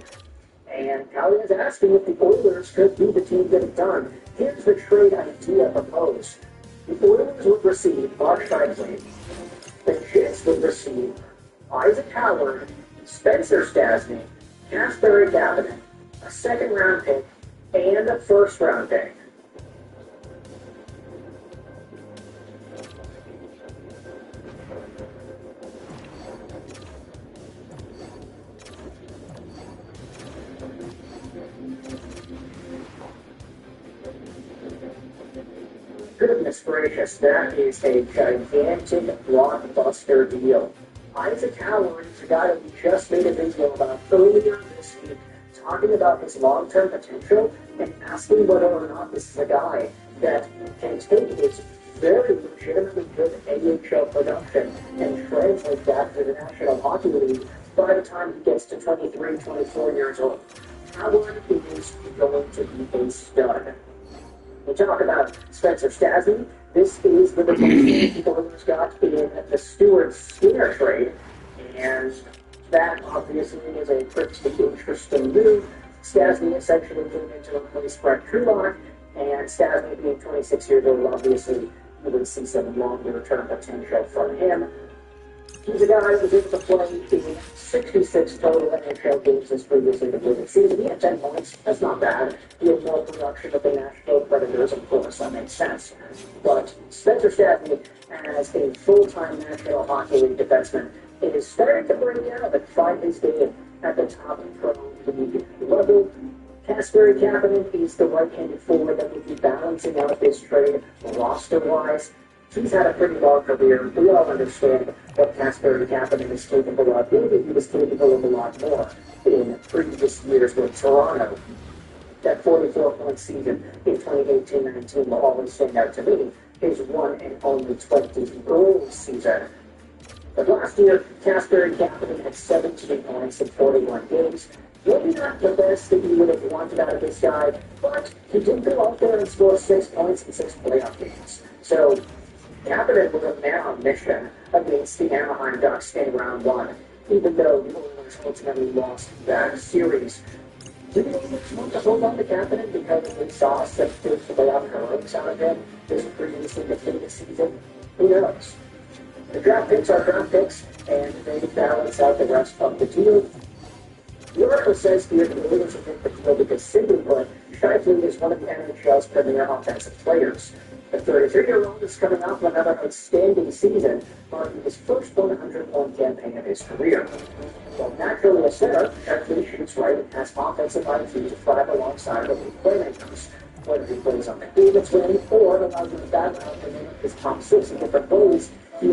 And Callie is asking if the Oilers could be the team to get it done. Here's the trade idea proposed. The Oilers would receive Mark Scheifele. The Jets would receive Isaac Howard, Spencer Stastny, Kasperi Kapanen, a second-round pick, and a first-round pick. Goodness gracious, that is a gigantic blockbuster deal. Isaac Howard is a guy that we just made a video about earlier this week, talking about his long-term potential and asking whether or not this is a guy that can take his very legitimately good AHL production and translate that to the National Hockey League by the time he gets to 23, 24 years old. Howard is going to be a stud. We talk about Spencer Stastny. This is the defenseman the Oilers got in the Stewart-Skinner trade, and that obviously is a pretty interesting move. Stastny essentially came in to replace Brett Kulak, and Stastny being 26 years old, obviously you would see some longer-term potential from him. He's a guy who was able to play in 66 total NHL games this previously completed season. He had 10 points. That's not bad. He had more production of the Nashville Predators, of course. That makes sense. But Spencer Stastny, as a full-time National Hockey League defenseman, is starting to break out and find his game at the top pro league level. Kasperi Kapanen is the right-handed forward that would be balancing out this trade roster-wise. He's had a pretty long career. We all understand what Casper Kapanen is capable of. Maybe he was capable of a lot more in previous years with Toronto. That 44-point season in 2018-19 will always stand out to me. His one and only 20-goal season. But last year, Casper Kapanen had 17 points in 41 games. Maybe not the best that you would have wanted out of this guy, but he did go out there and score 6 points in 6 playoff games. So, Kapanen was a man on mission against the Anaheim Ducks in round one, even though the Oilers ultimately lost that series. Do the Oilers want to hold on to Kapanen because they saw such good playoff heroics out of him this previously defeated season? Who knows? The draft picks are draft picks, and they balance out the rest of the deal. The article says here the Oilers have hit the deal because simply put, Scheifele is one of the NHL's premier offensive players. The 33-year-old is coming off another outstanding season, marking his first 100-point campaign of his career. While naturally a center, Scheifele shoots right and has offensive IQ to thrive alongside elite playmakers. Whether he plays on the David's wing or allows him to battle out and his top 6 in different ways, he